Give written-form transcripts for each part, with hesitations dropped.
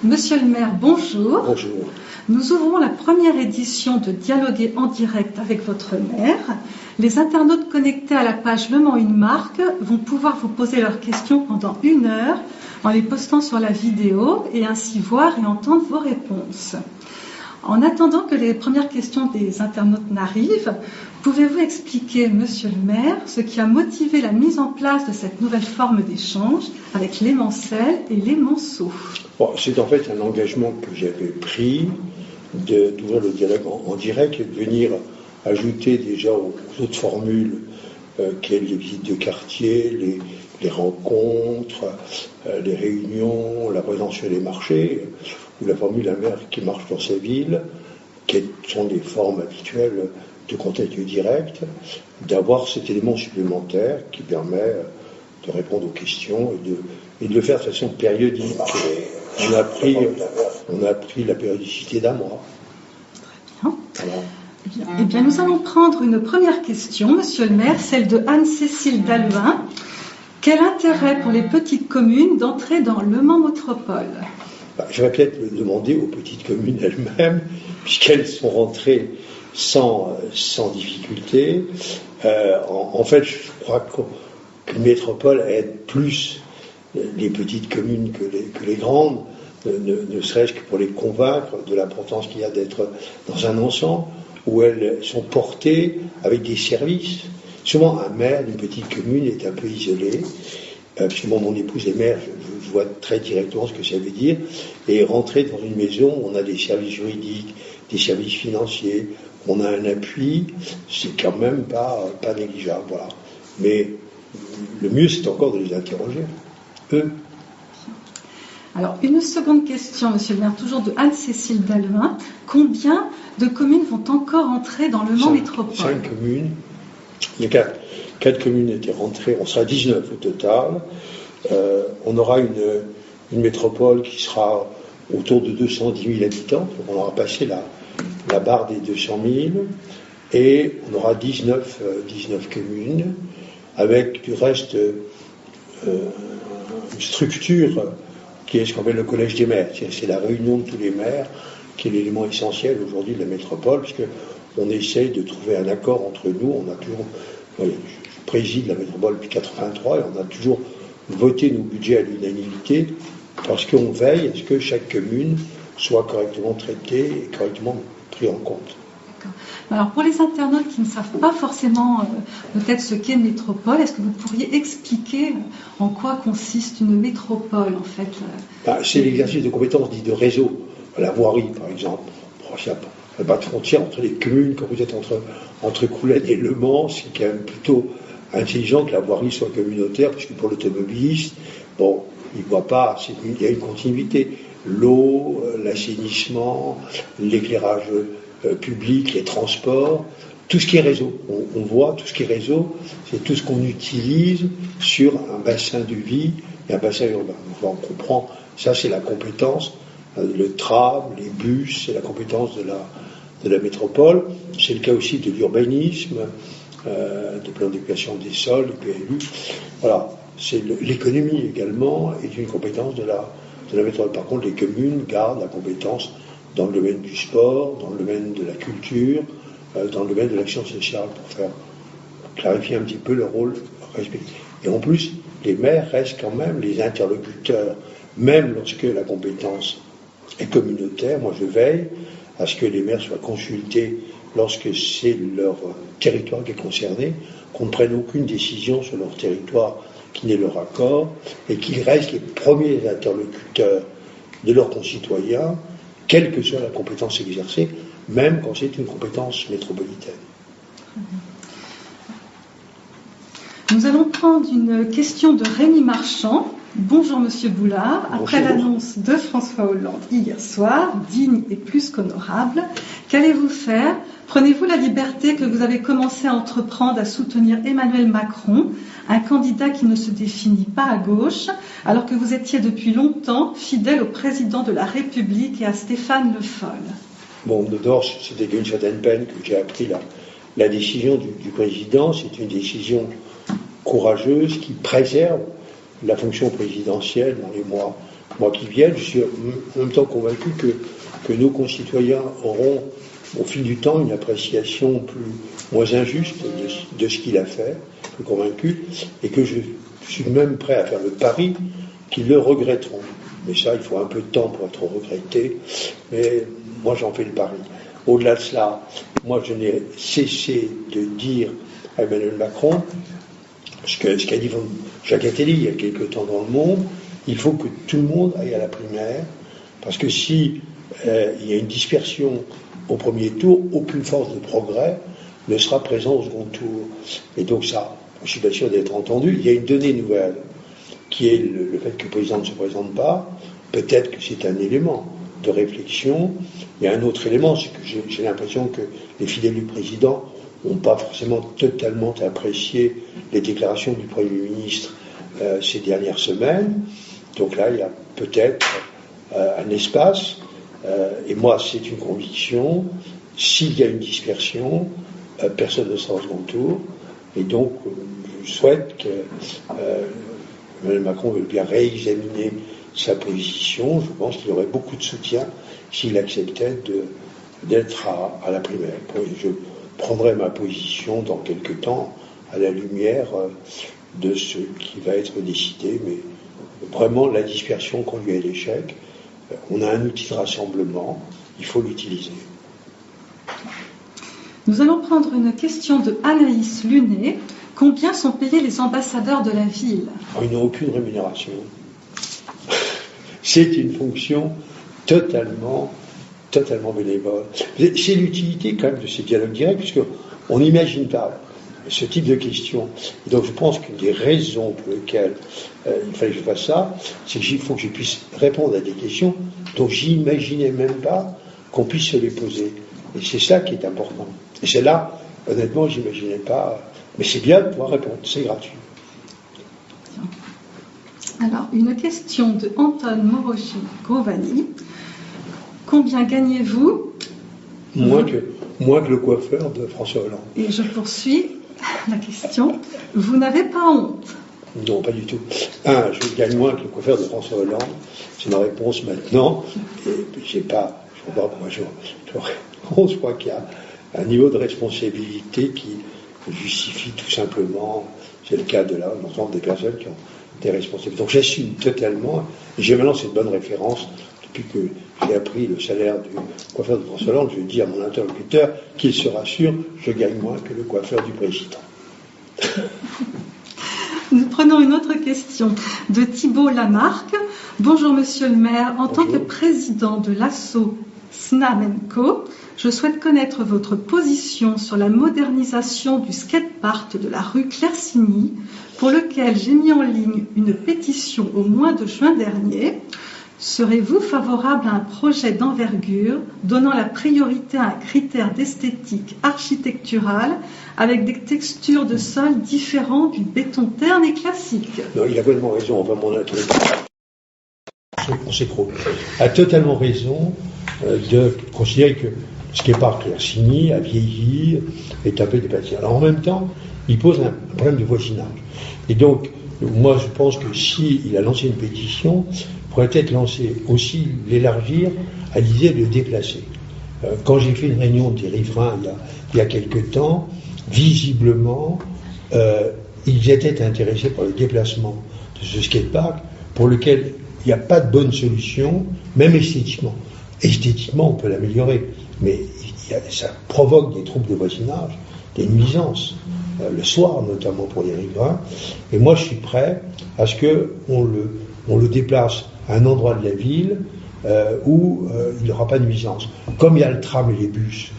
Monsieur le maire, bonjour. Bonjour. Nous ouvrons la première édition de Dialoguer en direct avec votre maire. Les internautes connectés à la page Le Mans une marque vont pouvoir vous poser leurs questions pendant 1 heure en les postant sur la vidéo et ainsi voir et entendre vos réponses. En attendant que les premières questions des internautes n'arrivent, pouvez-vous expliquer, monsieur le maire, ce qui a motivé la mise en place de cette nouvelle forme d'échange avec les Mancelles et les Manceaux? C'est en fait un engagement que j'avais pris d'ouvrir le dialogue en direct et de venir ajouter déjà aux autres formules qui est les visites de quartier, les rencontres, les réunions, la présence sur les marchés, ou la formule un maire qui marche dans sa ville, qui sont des formes habituelles de contact direct, d'avoir cet élément supplémentaire qui permet de répondre aux questions et de le faire de façon périodique. On a pris la périodicité d'un mois. Très bien. Voilà. Eh bien, nous allons prendre une première question, monsieur le maire, celle de Anne-Cécile Dalluin. Quel intérêt pour les petites communes d'entrer dans Le Mans Métropole? Je vais peut-être le demander aux petites communes elles-mêmes, puisqu'elles sont rentrées sans difficulté. En fait, je crois qu'une métropole aide plus les petites communes que les grandes, ne serait-ce que pour les convaincre de l'importance qu'il y a d'être dans un ensemble où elles sont portées avec des services. Souvent, un maire d'une petite commune est un peu isolé, puisque mon épouse est maire, je vois très directement ce que ça veut dire, et rentrer dans une maison où on a des services juridiques, des services financiers, on a un appui, c'est quand même pas négligeable. Voilà. Mais le mieux, c'est encore de les interroger, eux. Alors, une seconde question, monsieur le maire, toujours de Anne-Cécile Dalluin. Combien de communes vont encore entrer dans Le Mans Métropole? 5 communes. Il y a 4 communes étaient rentrées, on sera 19 au total. On aura une métropole qui sera autour de 210 000 habitants, donc on aura passé la barre des 200 000, et on aura 19 communes, avec du reste une structure qui est ce qu'on appelle le collège des maires. C'est la réunion de tous les maires qui est l'élément essentiel aujourd'hui de la métropole, puisque on essaye de trouver un accord entre nous. On a toujours, je préside la métropole depuis 1983 et on a toujours voté nos budgets à l'unanimité parce qu'on veille à ce que chaque commune soit correctement traitée et correctement prise en compte. Alors pour les internautes qui ne savent pas forcément peut-être ce qu'est une métropole, est-ce que vous pourriez expliquer en quoi consiste une métropole en fait? C'est l'exercice de compétences dit de réseau. La voirie par exemple. Il n'y a pas de frontière entre les communes. Quand vous êtes entre Coulaines et Le Mans, c'est quand même plutôt intelligent que la voirie soit communautaire, puisque pour l'automobiliste, Bon, il ne voit pas, il y a une continuité. L'eau, l'assainissement, l'éclairage public, les transports, tout ce qui est réseau. On voit tout ce qui est réseau, c'est tout ce qu'on utilise sur un bassin de vie et un bassin urbain. Donc, on comprend, ça c'est la compétence, le tram, les bus, c'est la compétence de la métropole. C'est le cas aussi de l'urbanisme, des plans d'éducation des sols, des PLU. Voilà, c'est l'économie également est une compétence de la métropole. Par contre, les communes gardent la compétence dans le domaine du sport, dans le domaine de la culture, dans le domaine de l'action sociale, pour faire clarifier un petit peu le rôle respectif. Et en plus, les maires restent quand même les interlocuteurs, même lorsque la compétence est communautaire. Moi, je veille à ce que les maires soient consultés lorsque c'est leur territoire qui est concerné, qu'on ne prenne aucune décision sur leur territoire qui n'est leur accord, et qu'ils restent les premiers interlocuteurs de leurs concitoyens, quelle que soit la compétence exercée, même quand c'est une compétence métropolitaine. Nous allons prendre une question de Rémi Marchand. Bonjour Monsieur Boulard. Après l'annonce de François Hollande hier soir, digne et plus qu'honorable, qu'allez-vous faire ? Prenez-vous la liberté que vous avez commencé à entreprendre à soutenir Emmanuel Macron, un candidat qui ne se définit pas à gauche, alors que vous étiez depuis longtemps fidèle au président de la République et à Stéphane Le Foll ? Bon, d'abord, c'était d'une certaine peine que j'ai appris la décision du président. C'est une décision courageuse qui préserve la fonction présidentielle dans les mois qui viennent. Je suis en même temps convaincu que nos concitoyens auront au fil du temps une appréciation moins injuste de ce qu'il a fait, plus convaincu, et que je suis même prêt à faire le pari qu'ils le regretteront. Mais ça, il faut un peu de temps pour être regretté, mais moi j'en fais le pari. Au-delà de cela, moi je n'ai cessé de dire à Emmanuel Macron ce qu'a dit Jacques Attali il y a quelque temps dans le Monde, il faut que tout le monde aille à la primaire, parce que si il y a une dispersion au premier tour, aucune force de progrès ne sera présente au second tour. Et donc ça, je suis pas sûr d'être entendu. Il y a une donnée nouvelle, qui est le fait que le président ne se présente pas. Peut-être que c'est un élément de réflexion. Il y a un autre élément, c'est que j'ai l'impression que les fidèles du président n'ont pas forcément totalement apprécié les déclarations du Premier ministre ces dernières semaines. Donc là, il y a peut-être un espace. Et moi, c'est une conviction. S'il y a une dispersion, personne ne sera au second tour. Et donc, je souhaite que Emmanuel Macron veuille bien réexaminer sa position. Je pense qu'il aurait beaucoup de soutien s'il acceptait d'être à la primaire. Je prendrai ma position dans quelque temps à la lumière de ce qui va être décidé. Mais vraiment, la dispersion conduit à l'échec. On a un outil de rassemblement, il faut l'utiliser. Nous allons prendre une question de Anaïs Lunet. Combien sont payés les ambassadeurs de la ville ? Ils n'ont aucune rémunération. C'est une fonction totalement bénévole. C'est l'utilité quand même de ces dialogues directs, puisqu'on n'imagine pas ce type de questions. Et donc je pense qu'une des raisons pour lesquelles il fallait que je fasse ça, c'est qu'il faut que je puisse répondre à des questions dont j'imaginais même pas qu'on puisse se les poser. Et c'est ça qui est important. Et c'est là, honnêtement, j'imaginais pas. Mais c'est bien de pouvoir répondre, c'est gratuit. Alors, une question de Anton Morochi-Govani. Combien gagnez-vous ? Moins que le coiffeur de François Hollande. Et je poursuis la question. Vous n'avez pas honte ? Non, pas du tout. Je gagne moins que le coiffeur de François Hollande. C'est ma réponse maintenant. Et je crois qu'il y a un niveau de responsabilité qui justifie tout simplement, c'est le cas de l'ensemble des personnes qui ont des responsabilités. Donc j'assume totalement, et j'ai maintenant cette bonne référence, depuis que j'ai appris le salaire du coiffeur de François Hollande, je dis à mon interlocuteur qu'il se rassure, je gagne moins que le coiffeur du président. Nous prenons une autre question de Thibault Lamarque. Bonjour Monsieur le maire, en tant que président de l'asso SNAM & Co, je souhaite connaître votre position sur la modernisation du skatepark de la rue Claircigny, pour lequel j'ai mis en ligne une pétition au mois de juin dernier. Serez-vous favorable à un projet d'envergure donnant la priorité à un critère d'esthétique architecturale avec des textures de sol différentes du béton terne et classique? Non, il a complètement raison. Enfin, mon sécro a totalement raison de considérer que le skatepark Claircigny a vieilli, est un peu dépassé. Alors en même temps, il pose un problème de voisinage. Et donc, moi je pense que s'il a lancé une pétition, il pourrait peut-être lancer aussi, l'élargir à l'idée de le déplacer. Quand j'ai fait une réunion des riverains il y a quelque temps, visiblement, ils étaient intéressés par le déplacement de ce skatepark, pour lequel il n'y a pas de bonne solution, même esthétiquement. Esthétiquement, on peut l'améliorer, mais ça provoque des troubles de voisinage, des nuisances, le soir notamment pour les riverains. Et moi, je suis prêt à ce qu'on le déplace à un endroit de la ville où il n'aura pas de nuisance. Comme il y a le tram et les bus,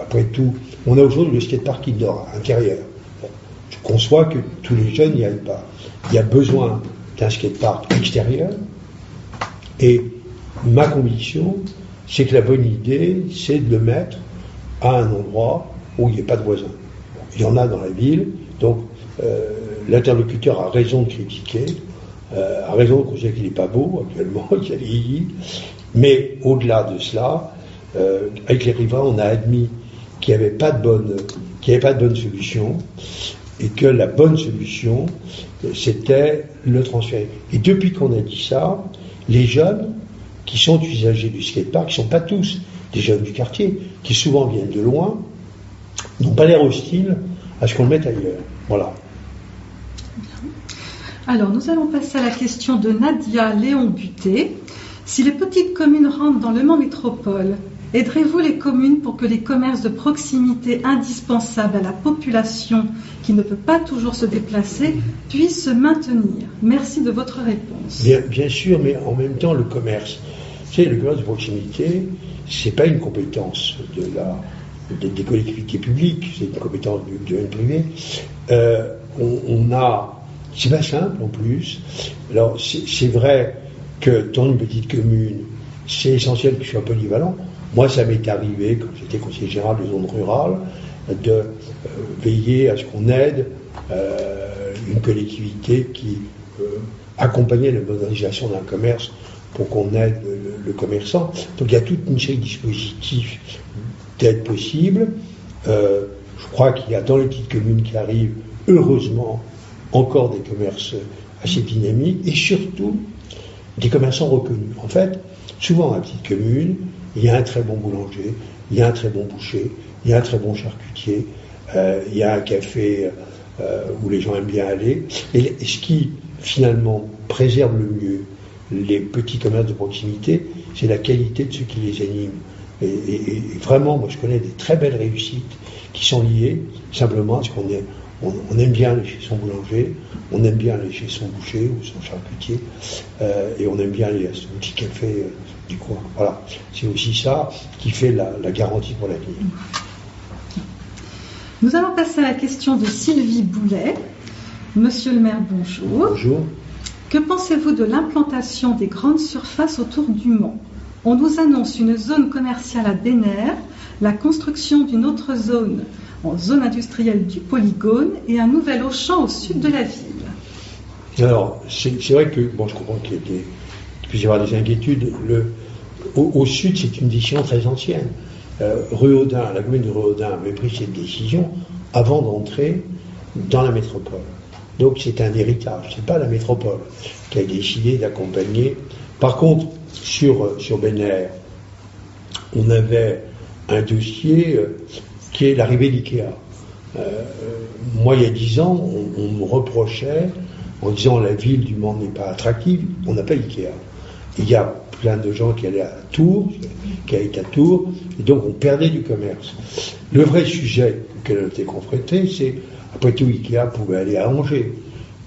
après tout, on a aujourd'hui le skatepark indoor intérieur. Bon, je conçois que tous les jeunes n'y aillent pas. Il y a besoin d'un skatepark extérieur, et ma conviction, c'est que la bonne idée, c'est de le mettre à un endroit où il n'y ait pas de voisins. Bon, il y en a dans la ville, donc l'interlocuteur a raison de critiquer, a raison de considérer qu'il n'est pas beau actuellement, qu'il a vieilli, mais au-delà de cela, avec les riverains, on a admis qu'il n'y avait pas de bonne solution, et que la bonne solution, c'était le transférer. Et depuis qu'on a dit ça, les jeunes qui sont usagers du skatepark, qui ne sont pas tous des jeunes du quartier, qui souvent viennent de loin, n'ont pas l'air hostiles à ce qu'on le mette ailleurs. Voilà. Alors, nous allons passer à la question de Nadia Léon-Buté. Si les petites communes rentrent dans le Mans Métropole, aiderez-vous les communes pour que les commerces de proximité indispensables à la population qui ne peut pas toujours se déplacer puissent se maintenir? Merci de votre réponse. Bien sûr, mais en même temps, le commerce, le commerce de proximité, c'est pas une compétence des collectivités publiques, c'est une compétence du domaine privé. C'est pas simple en plus. Alors, c'est vrai que dans une petite commune, c'est essentiel qu'il soit polyvalent. Moi, ça m'est arrivé, quand j'étais conseiller général de zone rurale, de veiller à ce qu'on aide une collectivité qui accompagnait la modernisation d'un commerce pour qu'on aide le commerçant. Donc il y a toute une série de dispositifs d'aide possible. Je crois qu'il y a dans les petites communes qui arrivent, heureusement, encore des commerces assez dynamiques et surtout des commerçants reconnus. En fait, souvent dans la petite commune, il y a un très bon boulanger, il y a un très bon boucher, il y a un très bon charcutier, il y a un café où les gens aiment bien aller. Et ce qui, finalement, préserve le mieux les petits commerces de proximité, c'est la qualité de ceux qui les animent. Et vraiment, moi, je connais des très belles réussites qui sont liées simplement à ce qu'on aime bien aller chez son boulanger, on aime bien aller chez son boucher ou son charcutier, et on aime bien aller à son petit café du coin. Voilà, c'est aussi ça qui fait la garantie pour l'avenir. Nous allons passer à la question de Sylvie Boulet. Monsieur le maire, bonjour. Bonjour. Que pensez-vous de l'implantation des grandes surfaces autour du Mans? On nous annonce une zone commerciale à Bénère, la construction d'une autre zone en zone industrielle du Polygone et un nouvel Auchan au sud de la ville. Alors, c'est vrai que, je comprends qu'il puisse y avoir des inquiétudes. Au sud, c'est une décision très ancienne. Ruaudin, la commune de Ruaudin avait pris cette décision avant d'entrer dans la métropole. Donc c'est un héritage, c'est pas la métropole qui a décidé d'accompagner. Par contre, sur Bénère, on avait un dossier qui est l'arrivée d'IKEA. Moi, il y a 10 ans, on me reprochait en disant la ville du Mans n'est pas attractive, on n'a pas IKEA. Il y a plein de gens qui allaient à Tours, qui habitent à Tours, et donc on perdait du commerce. Le vrai sujet auquel on était confronté, c'est après tout, Ikea pouvait aller à Angers.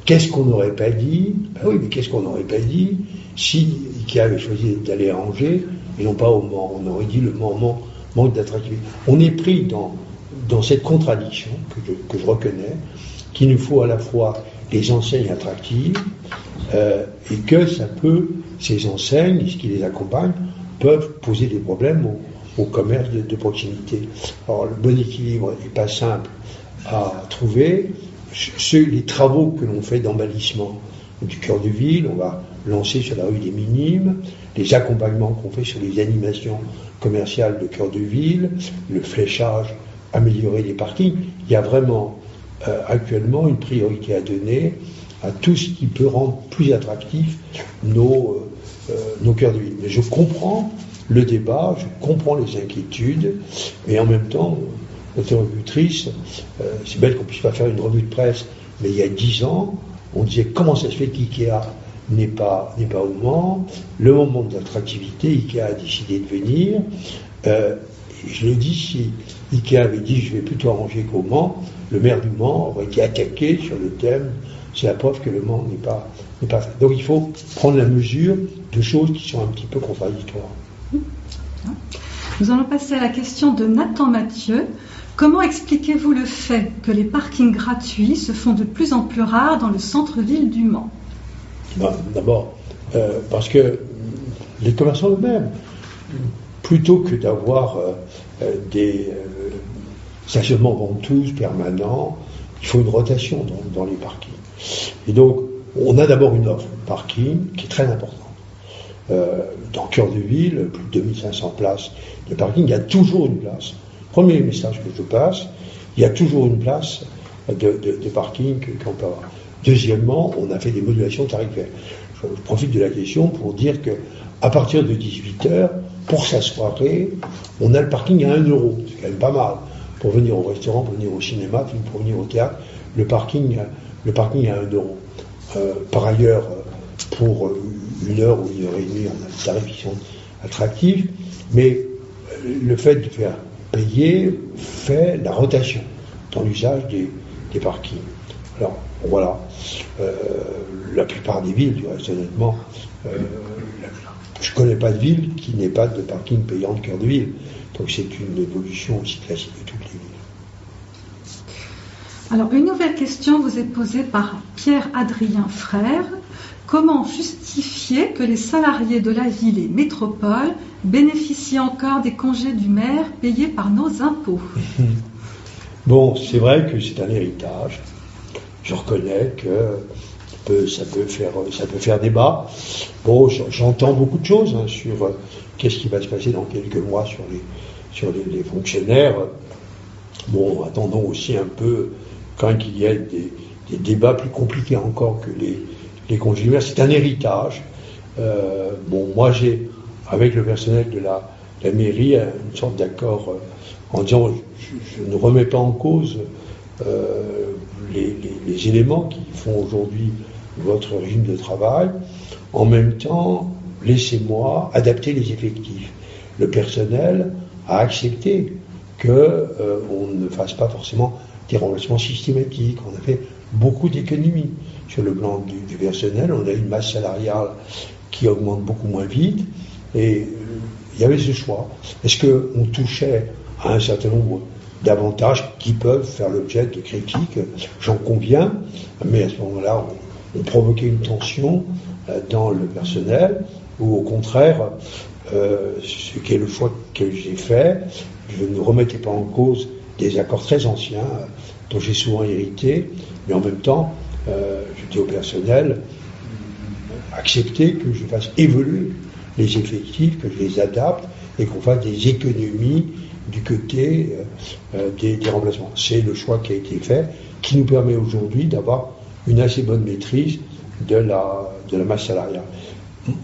Qu'est-ce qu'on n'aurait pas dit? Oui, mais qu'est-ce qu'on n'aurait pas dit si Ikea avait choisi d'aller à Angers et non pas au Mans? On aurait dit le Mans manque d'attractivité. On est pris dans cette contradiction que je reconnais, qu'il nous faut à la fois des enseignes attractives et que ces enseignes, et ce qui les accompagne, peuvent poser des problèmes au commerce de proximité. Alors le bon équilibre n'est pas simple à trouver. Les travaux que l'on fait d'embellissement du cœur de ville, on va lancer sur la rue des Minimes, les accompagnements qu'on fait sur les animations commerciales de cœur de ville, le fléchage, améliorer les parkings. Il y a vraiment actuellement une priorité à donner à tout ce qui peut rendre plus attractifs nos cœurs de ville. Mais je comprends le débat, je comprends les inquiétudes, mais en même temps, l'interlocutrice, c'est bête qu'on ne puisse pas faire une revue de presse, mais il y a 10 ans, on disait comment ça se fait qu'IKEA n'est pas au Mans, le moment d'attractivité, IKEA a décidé de venir, et je le dis, si IKEA avait dit je vais plutôt arranger qu'au Mans, le maire du Mans aurait été attaqué sur le thème, c'est la preuve que le Mans n'est pas fait. Donc il faut prendre la mesure de choses qui sont un petit peu contradictoires. Nous allons passer à la question de Nathan Mathieu. Comment expliquez-vous le fait que les parkings gratuits se font de plus en plus rares dans le centre-ville du Mans ? D'abord, parce que les commerçants eux-mêmes, plutôt que d'avoir des stationnements ventouses permanents, il faut une rotation dans les parkings. Et donc, on a d'abord une offre parking qui est très importante. Dans le cœur de ville, plus de 2500 places de parking, il y a toujours une place. Premier message que je passe, il y a toujours une place de parking qu'on peut avoir. Deuxièmement, on a fait des modulations tarifaires. Je profite de la question pour dire que à partir de 18h, pour sa soirée, on a le parking à 1 €. C'est quand même pas mal. Pour venir au restaurant, pour venir au cinéma, pour venir au théâtre, le parking est à 1 €. Par ailleurs, pour 1 heure ou 1 heure et demie, on a des tarifs qui sont attractifs, mais le fait de faire payer fait la rotation dans l'usage des parkings. Alors, voilà. La plupart des villes, du reste, honnêtement, je ne connais pas de ville qui n'ait pas de parking payant de cœur de ville. Donc c'est une évolution aussi classique de toutes les villes. Alors, une nouvelle question vous est posée par Pierre-Adrien Frère. Comment justifier que les salariés de la ville et métropole bénéficient encore des congés du maire payés par nos impôts ? Bon, c'est vrai que c'est un héritage. Je reconnais que ça peut faire débat. Bon, j'entends beaucoup de choses sur qu'est-ce qui va se passer dans quelques mois sur les fonctionnaires. Bon, attendons aussi un peu quand il y a des débats plus compliqués encore que les congés du maire. C'est un héritage. Bon, moi j'ai, avec le personnel de la mairie, une sorte d'accord en disant je ne remets pas en cause les éléments qui font aujourd'hui votre régime de travail. En même temps, laissez-moi adapter les effectifs. Le personnel a accepté qu'on ne fasse pas forcément des remplacements systématiques. On a fait beaucoup d'économies sur le plan du personnel. On a une masse salariale qui augmente beaucoup moins vite. Et il y avait ce choix. Est-ce qu'on touchait à un certain nombre d'avantages qui peuvent faire l'objet de critiques? J'en conviens, mais à ce moment-là, on provoquait une tension dans le personnel, ou au contraire, ce qui est le choix que j'ai fait, je ne remettais pas en cause des accords très anciens dont j'ai souvent hérité, mais en même temps, je dis au personnel, accepter que je fasse évoluer les effectifs, que je les adapte et qu'on fasse des économies du côté des remplacements. C'est le choix qui a été fait, qui nous permet aujourd'hui d'avoir une assez bonne maîtrise de la masse salariale.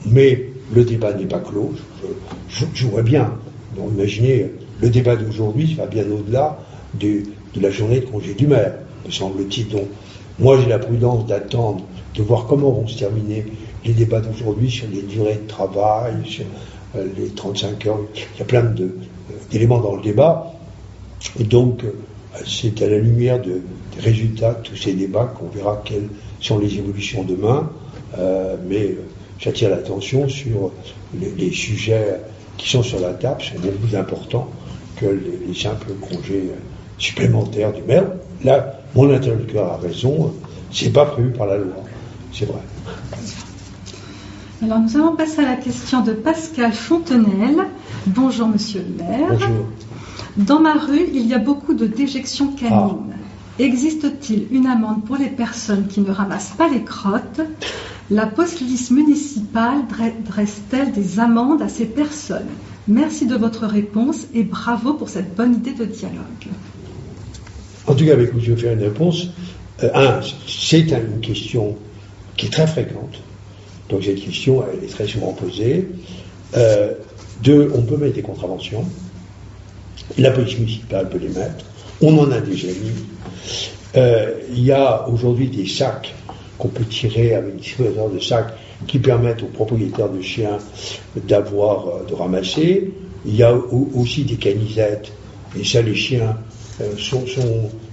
Mais le débat n'est pas clos. Je vois bien. Donc imaginez, le débat d'aujourd'hui va bien au-delà de la journée de congé du maire, me semble-t-il. Donc moi j'ai la prudence d'attendre, de voir comment vont se terminer les débats d'aujourd'hui sur les durées de travail, sur les 35 heures. Il y a plein d'éléments dans le débat. Et donc, c'est à la lumière des résultats de tous ces débats qu'on verra quelles sont les évolutions demain. Mais j'attire l'attention sur les sujets qui sont sur la table, sont beaucoup plus importants que les simples congés supplémentaires du maire. Là, mon interlocuteur a raison, c'est pas prévu par la loi, c'est vrai. Alors nous allons passer à la question de Pascal Fontenelle. Bonjour Monsieur le maire. Bonjour. Dans ma rue, il y a beaucoup de déjections canines. Existe-t-il une amende pour les personnes qui ne ramassent pas les crottes? La police municipale dresse-t-elle des amendes à ces personnes? Merci de votre réponse et bravo pour cette bonne idée de dialogue. En tout cas, avec vous, je vais faire une réponse. C'est une question qui est très fréquente. Donc cette question, elle est très souvent posée. On peut mettre des contraventions. La police municipale peut les mettre. On en a déjà mis. Il y a aujourd'hui des sacs qu'on peut tirer avec des distributeurs de sacs qui permettent aux propriétaires de chiens de ramasser. Il y a aussi des canisettes. Et ça, les chiens sont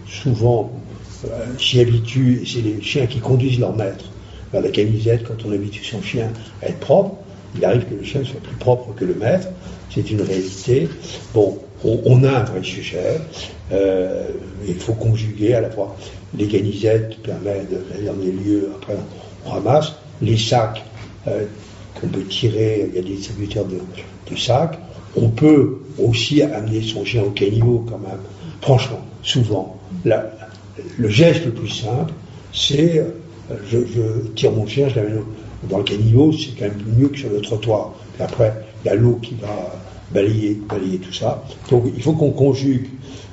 souvent s'y habituent. C'est les chiens qui conduisent leur maître vers la canisette. Quand on habitue son chien à être propre, il arrive que le chien soit plus propre que le maître. C'est une réalité. Bon, on a un vrai sujet. Il faut conjuguer à la fois les canisettes permettent d'aller dans des lieux, après on ramasse, les sacs qu'on peut tirer, il y a des distributeurs de sacs. On peut aussi amener son chien au caniveau quand même. Franchement, souvent, le geste le plus simple, c'est je tire mon chien, je l'amène dans le caniveau, c'est quand même mieux que sur le trottoir. Et après, il y a l'eau qui va balayer tout ça. Donc il faut qu'on conjugue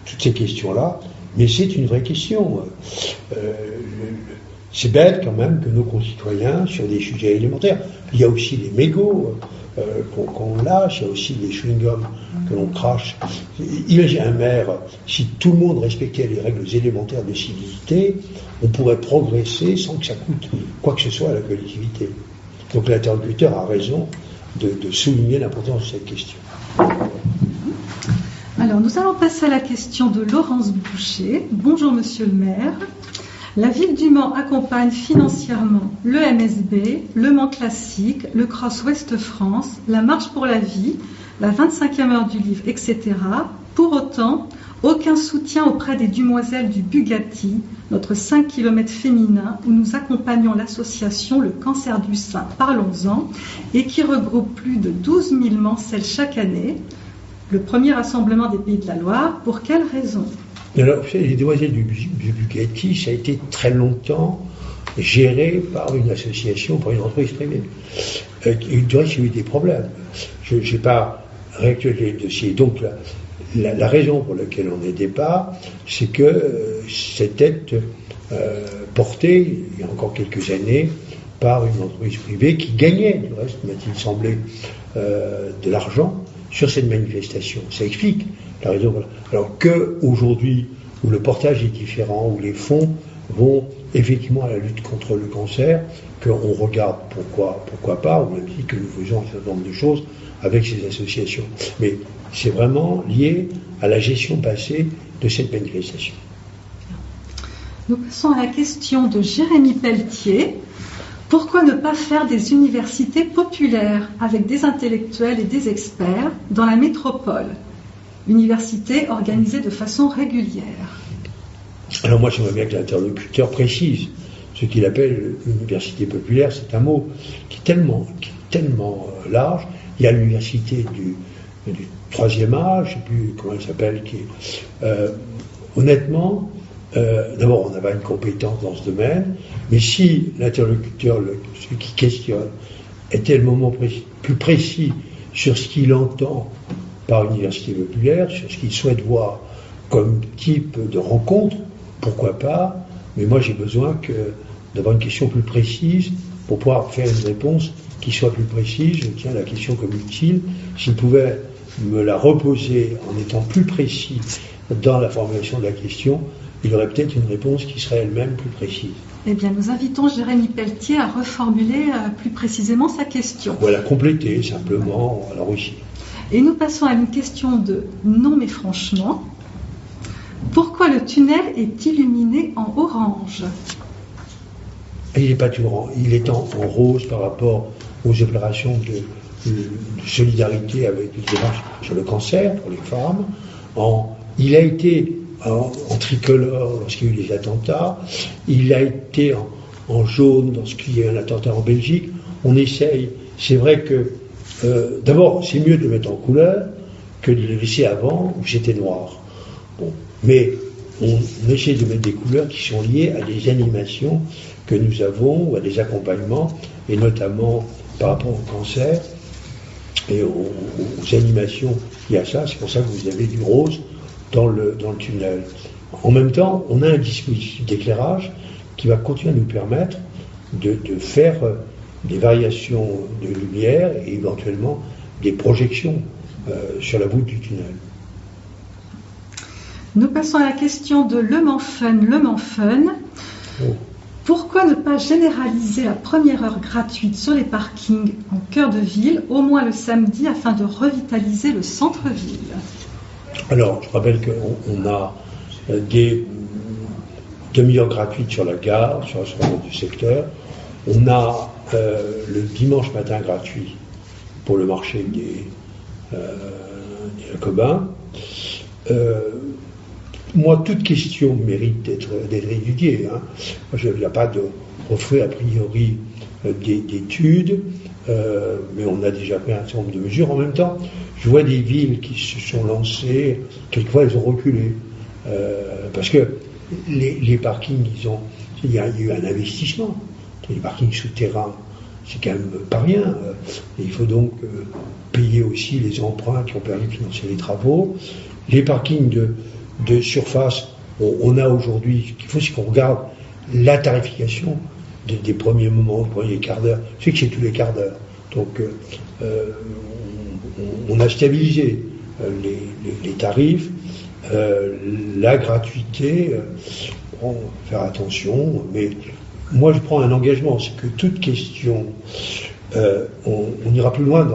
toutes ces questions-là, mais c'est une vraie question. C'est bête quand même que nos concitoyens, sur des sujets élémentaires, il y a aussi les mégots qu'on lâche, il y a aussi les chewing-gums que l'on crache. Imaginez un maire, si tout le monde respectait les règles élémentaires de civilité, on pourrait progresser sans que ça coûte quoi que ce soit à la collectivité. Donc l'interlocuteur a raison de souligner l'importance de cette question. Alors, nous allons passer à la question de Laurence Boucher. Bonjour, monsieur le maire. La ville du Mans accompagne financièrement le MSB, le Mans Classique, le Cross Ouest France, la Marche pour la Vie, la 25e heure du livre, etc. Pour autant, aucun soutien auprès des demoiselles du Bugatti, notre 5 km féminin, où nous accompagnons l'association Le Cancer du Sein, parlons-en, et qui regroupe plus de 12 000 mancelles chaque année. Le premier rassemblement des Pays de la Loire, pour quelle raison? Alors, les demoiselles du Bugatti, ça a été très longtemps géré par une association, par une entreprise privée. Du reste, il y a eu des problèmes. Je n'ai pas réactualisé le dossier. Donc, la raison pour laquelle on n'aidait pas, c'est que c'était porté, il y a encore quelques années, par une entreprise privée qui gagnait, du reste, m'a-t-il semblé, de l'argent sur cette manifestation. Ça explique la raison. Voilà. Alors qu'aujourd'hui, où le portage est différent, où les fonds vont effectivement à la lutte contre le cancer, qu'on regarde pourquoi pas, ou même si que nous faisons un certain nombre de choses avec ces associations. Mais c'est vraiment lié à la gestion passée de cette manifestation. Nous passons à la question de Jérémy Pelletier. Pourquoi ne pas faire des universités populaires avec des intellectuels et des experts dans la métropole? Universités organisées de façon régulière. Alors moi, j'aimerais bien que l'interlocuteur précise ce qu'il appelle l'université populaire. C'est un mot qui est tellement large. Il y a l'université du troisième âge, je ne sais plus comment elle s'appelle, honnêtement, d'abord, on n'a pas une compétence dans ce domaine, mais si l'interlocuteur, celui qui questionne, était le moment plus précis sur ce qu'il entend par université populaire, sur ce qu'il souhaite voir comme type de rencontre, pourquoi pas, mais moi j'ai besoin d'avoir une question plus précise pour pouvoir faire une réponse qui soit plus précise. Je tiens la question comme utile. S'il pouvait me la reposer en étant plus précis dans la formulation de la question, il y aurait peut-être une réponse qui serait elle-même plus précise. Eh bien, nous invitons Jérémy Pelletier à reformuler plus précisément sa question. Voilà, compléter simplement, à l'enrichir. Et nous passons à une question de « Non mais franchement ». Pourquoi le tunnel est illuminé en orange? Il n'est pas tout orange, il est en rose par rapport aux opérations de solidarité avec les démarches sur le cancer pour les femmes. Il a été en tricolore lorsqu'il y a eu les attentats, il a été en jaune lorsqu'il y a eu un attentat en Belgique. On essaye, c'est vrai que d'abord c'est mieux de le mettre en couleur que de le laisser avant où c'était noir. Bon. Mais on essaie de mettre des couleurs qui sont liées à des animations que nous avons, ou à des accompagnements, et notamment par rapport au cancer et aux animations liées à ça. C'est pour ça que vous avez du rose dans le tunnel. En même temps, on a un dispositif d'éclairage qui va continuer à nous permettre de faire des variations de lumière et éventuellement des projections sur la voûte du tunnel. Nous passons à la question de Le Mans Fun. Oh. Pourquoi ne pas généraliser la première heure gratuite sur les parkings en cœur de ville, au moins le samedi, afin de revitaliser le centre-ville? Alors, je rappelle qu'on a des demi-heures gratuites sur la gare, sur l'ensemble du secteur. On a le dimanche matin gratuit pour le marché des Jacobins. Moi, toute question mérite d'être étudiée. Hein. Je ne viens pas d'offrir a priori d'études, mais on a déjà pris un certain nombre de mesures. En même temps, je vois des villes qui se sont lancées, quelquefois elles ont reculé, parce que les parkings, il y a eu un investissement. Les parkings souterrains, c'est quand même pas rien. Il faut donc payer aussi les emprunts qui ont permis de financer les travaux. Les parkings de surface, on a aujourd'hui, ce qu'il faut, c'est qu'on regarde la tarification des premiers moments, des premiers quarts d'heure. Je sais que c'est tous les quarts d'heure. Donc, on a stabilisé les tarifs, la gratuité, faire attention, mais moi je prends un engagement, c'est que toute question, on ira plus loin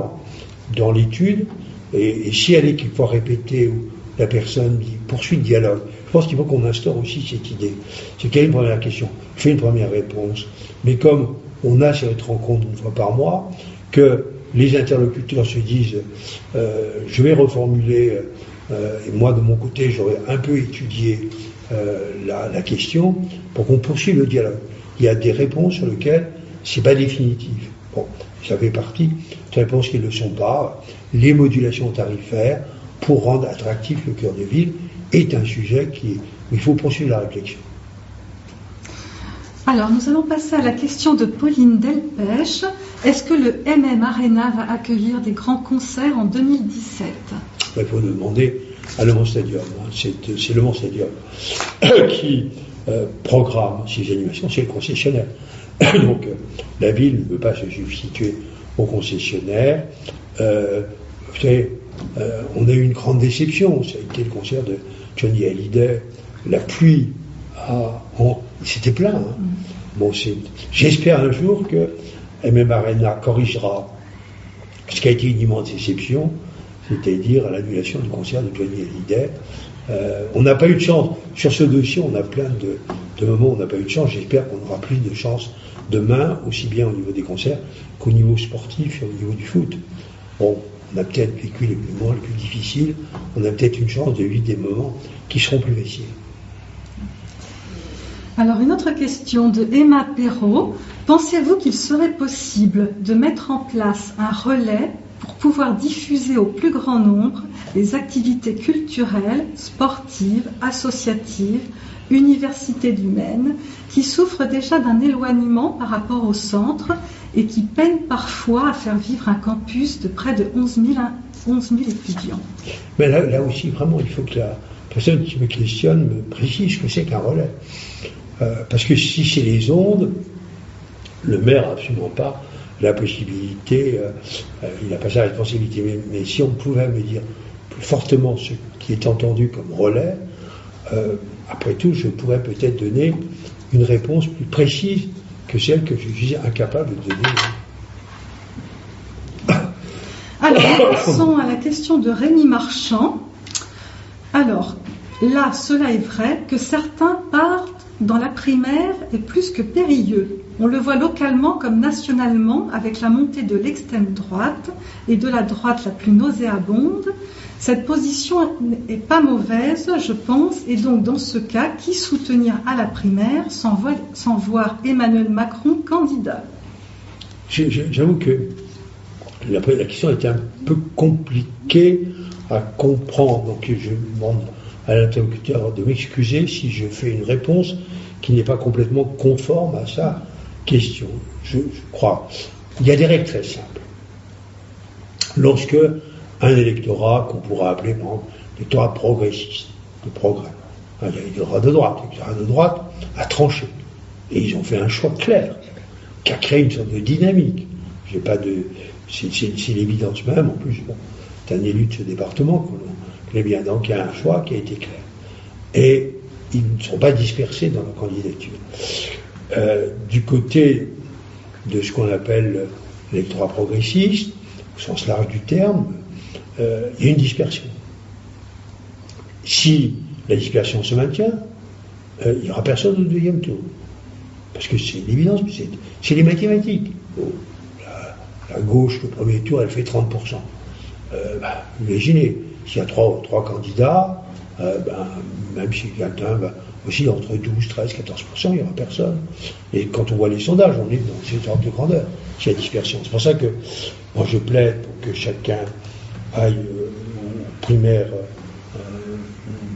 dans l'étude, et si elle est qu'il faut répéter, ou la personne dit poursuit le dialogue, je pense qu'il faut qu'on instaure aussi cette idée. C'est qu'il y a une première question, je fais une première réponse, mais comme on a cette rencontre une fois par mois, que les interlocuteurs se disent je vais reformuler, et moi de mon côté j'aurais un peu étudié la question pour qu'on poursuive le dialogue. Il y a des réponses sur lesquelles c'est pas définitif. Bon, ça fait partie des réponses qui ne le sont pas. Les modulations tarifaires pour rendre attractif le cœur de ville est un sujet où il faut poursuivre la réflexion. Alors, nous allons passer à la question de Pauline Delpech. Est-ce que le MM Arena va accueillir des grands concerts en 2017 ? Il faut demander à Le Mans Stadium. C'est Le Mans Stadium qui programme ces animations, c'est le concessionnaire. Donc, la ville ne peut pas se substituer au concessionnaire. Vous savez, on a eu une grande déception. Ça a été le concert de Johnny Hallyday. La pluie c'était plein. Hein. Bon, j'espère un jour que MM Arena corrigera ce qui a été une immense déception, c'est-à-dire l'annulation du concert de Johnny Hallyday. On n'a pas eu de chance. Sur ce dossier, on a plein de moments où on n'a pas eu de chance. J'espère qu'on aura plus de chance demain, aussi bien au niveau des concerts qu'au niveau sportif et au niveau du foot. Bon, on a peut-être vécu les moments les plus difficiles, on a peut-être une chance de vivre des moments qui seront plus faciles. Alors, une autre question de Emma Perrault. Pensez-vous qu'il serait possible de mettre en place un relais pour pouvoir diffuser au plus grand nombre les activités culturelles, sportives, associatives, universités du Maine, qui souffrent déjà d'un éloignement par rapport au centre et qui peinent parfois à faire vivre un campus de près de 11 000 étudiants. Mais là aussi, vraiment, il faut que la personne qui me questionne me précise ce que c'est qu'un relais. Parce que si c'est les ondes, le maire n'a absolument pas la possibilité, il n'a pas sa responsabilité, mais si on pouvait me dire plus fortement ce qui est entendu comme relais, après tout, je pourrais peut-être donner une réponse plus précise que celle que je suis incapable de donner. Alors, nous passons à la question de Rémi Marchand. Alors, là, cela est vrai que certains partent dans la primaire est plus que périlleux. On le voit localement comme nationalement avec la montée de l'extrême droite et de la droite la plus nauséabonde. Cette position n'est pas mauvaise, je pense, et donc dans ce cas, qui soutenir à la primaire sans voir Emmanuel Macron candidat? J'avoue que la question était un peu compliquée à comprendre, donc je demande à l'interlocuteur de m'excuser si je fais une réponse qui n'est pas complètement conforme à sa question. Je crois. Il y a des règles très simples. Lorsque un électorat qu'on pourrait appeler l'électorat progressiste, de progrès, il y a l'électorat de droite, l'électorat de droite a tranché. Et ils ont fait un choix clair, qui a créé une sorte de dynamique. C'est l'évidence même, en plus, c'est un élu de ce département qu'on connaît bien, donc il y a un choix qui a été clair. Et ils ne sont pas dispersés dans leur candidature. Du côté de ce qu'on appelle l'électorat progressiste, au sens large du terme, il y a une dispersion. Si la dispersion se maintient, il n'y aura personne au deuxième tour. Parce que c'est l'évidence, c'est les mathématiques. La gauche, le premier tour, elle fait 30%. Imaginez, s'il y a trois candidats, même si quelqu'un aussi entre 12, 13, 14%, il n'y aura personne. Et quand on voit les sondages, on est dans cette ordre de grandeur, s'il y a dispersion. C'est pour ça que moi je plaide pour que chacun aille aux primaires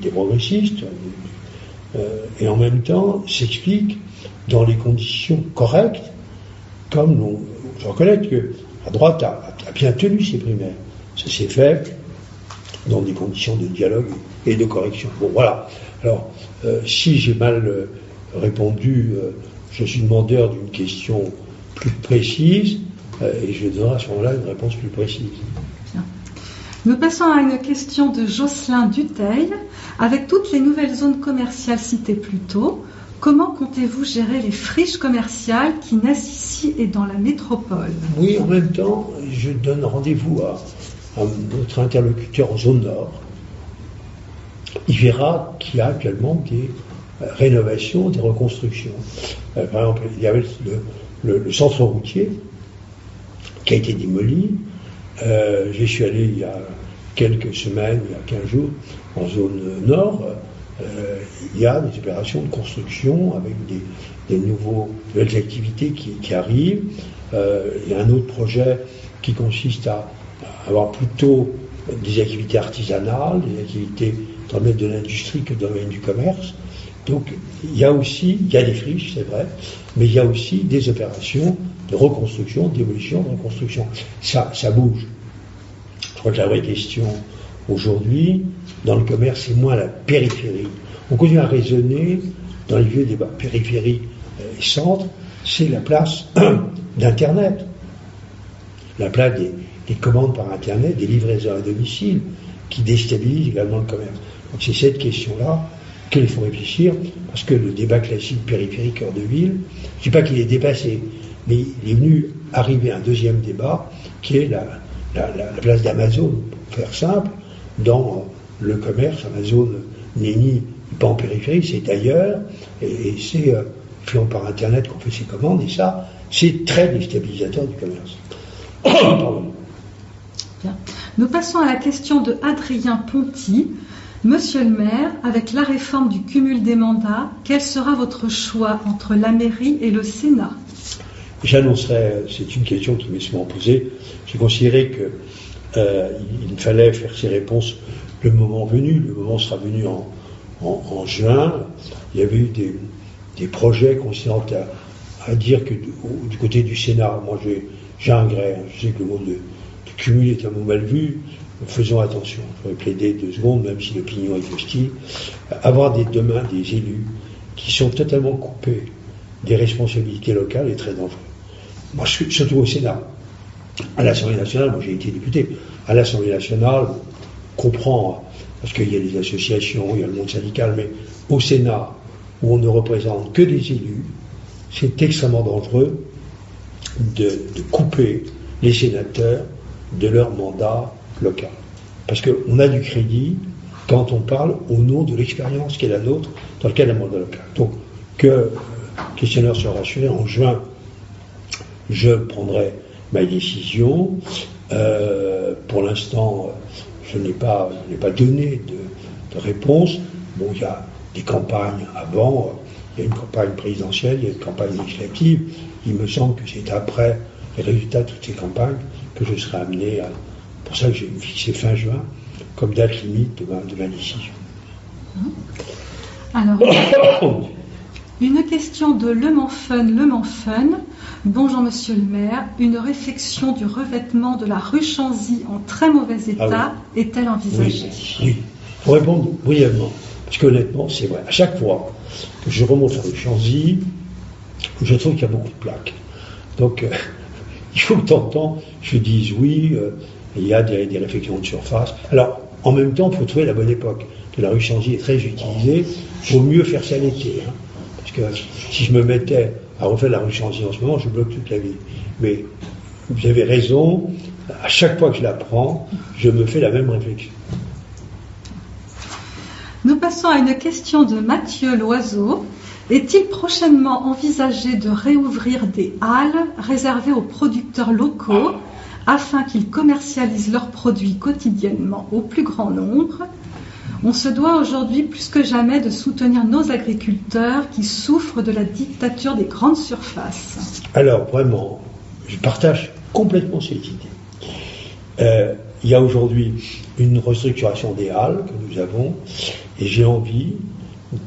des progressistes, et en même temps s'explique dans les conditions correctes, comme je reconnais que la droite a bien tenu ses primaires. Ça s'est fait dans des conditions de dialogue et de correction. Bon, voilà. Alors, si j'ai mal répondu, je suis demandeur d'une question plus précise, et je donnerai à ce moment-là une réponse plus précise. Bien. Nous passons à une question de Jocelyn Dutheil. Avec toutes les nouvelles zones commerciales citées plus tôt, comment comptez-vous gérer les friches commerciales qui naissent ici et dans la métropole? Oui, en même temps, je donne rendez-vous à notre interlocuteur en zone nord. Il verra qu'il y a actuellement des rénovations, des reconstructions. Par exemple, il y avait le centre routier qui a été démoli. J'y suis allé il y a quelques semaines, il y a 15 jours, en zone nord. Il y a des opérations de construction avec des nouvelles activités qui arrivent. Il y a un autre projet qui consiste à avoir plutôt des activités artisanales, des activités dans le domaine de l'industrie que dans le domaine du commerce. Donc il y a des friches, c'est vrai, mais il y a aussi des opérations de reconstruction, de démolition, de reconstruction. Ça bouge. Je crois que la vraie question aujourd'hui, dans le commerce, c'est moins la périphérie. On continue à raisonner dans les vieux débats périphérie et centre, c'est la place d'Internet, la place des commandes par Internet, des livraisons à domicile, qui déstabilisent également le commerce. Donc c'est cette question-là qu'il faut réfléchir, parce que le débat classique périphérique cœur de ville, je ne dis pas qu'il est dépassé, mais il est venu arriver un deuxième débat, qui est la place d'Amazon, pour faire simple, dans le commerce. Amazon n'est pas en périphérie, c'est ailleurs, et c'est fait par Internet qu'on fait ses commandes, et ça, c'est très déstabilisateur du commerce. Pardon. Bien. Nous passons à la question de Adrien Ponty. Monsieur le maire, avec la réforme du cumul des mandats, quel sera votre choix entre la mairie et le Sénat? J'annoncerai, c'est une question qui m'est souvent posée, j'ai considéré qu'il fallait faire ces réponses le moment venu. Le moment sera venu en juin. Il y avait eu des projets consistant à dire que du côté du Sénat, moi j'ai un gré, je sais que le mot de cumul est un mot mal vu, faisons attention. Je vais plaider 2 secondes, même si l'opinion est hostile. Avoir demain des élus qui sont totalement coupés des responsabilités locales est très dangereux. Moi, surtout au Sénat. À l'Assemblée nationale, moi j'ai été député. À l'Assemblée nationale, on comprend, parce qu'il y a les associations, il y a le monde syndical, mais au Sénat, où on ne représente que des élus, c'est extrêmement dangereux de couper les sénateurs de leur mandat local. Parce qu'on a du crédit quand on parle au nom de l'expérience qui est la nôtre dans le cadre d'un mandat local. Donc, que le questionnaire soit rassuré, en juin, je prendrai ma décision. Pour l'instant, je n'ai pas donné de réponse. Bon, il y a des campagnes avant, il y a une campagne présidentielle, il y a une campagne législative. Il me semble que c'est après les résultats de toutes ces campagnes que je serai amené à... Pour ça que j'ai fixé fin juin comme date limite de ma décision. Alors, une question de Le Mans Fun. Bonjour Monsieur le maire, une réfection du revêtement de la rue Chanzy en très mauvais état est-elle envisagée? Oui. Pour répondre brièvement, parce qu'honnêtement, c'est vrai, à chaque fois que je remonte la rue Chanzy, je trouve qu'il y a beaucoup de plaques. Donc, il faut que de temps en temps, je dise oui, il y a des réflexions de surface. Alors, en même temps, il faut trouver la bonne époque. La rue Chanzy est très utilisée, il vaut mieux faire ça l'été. Parce que si je me mettais à refaire la rue Chanzy en ce moment, je bloque toute la ville. Mais vous avez raison, à chaque fois que je la prends, je me fais la même réflexion. Nous passons à une question de Mathieu Loiseau. Est-il prochainement envisagé de réouvrir des halles réservées aux producteurs locaux afin qu'ils commercialisent leurs produits quotidiennement au plus grand nombre? On se doit aujourd'hui plus que jamais de soutenir nos agriculteurs qui souffrent de la dictature des grandes surfaces. Alors vraiment, je partage complètement cette idée. Il y a aujourd'hui une restructuration des halles que nous avons et j'ai envie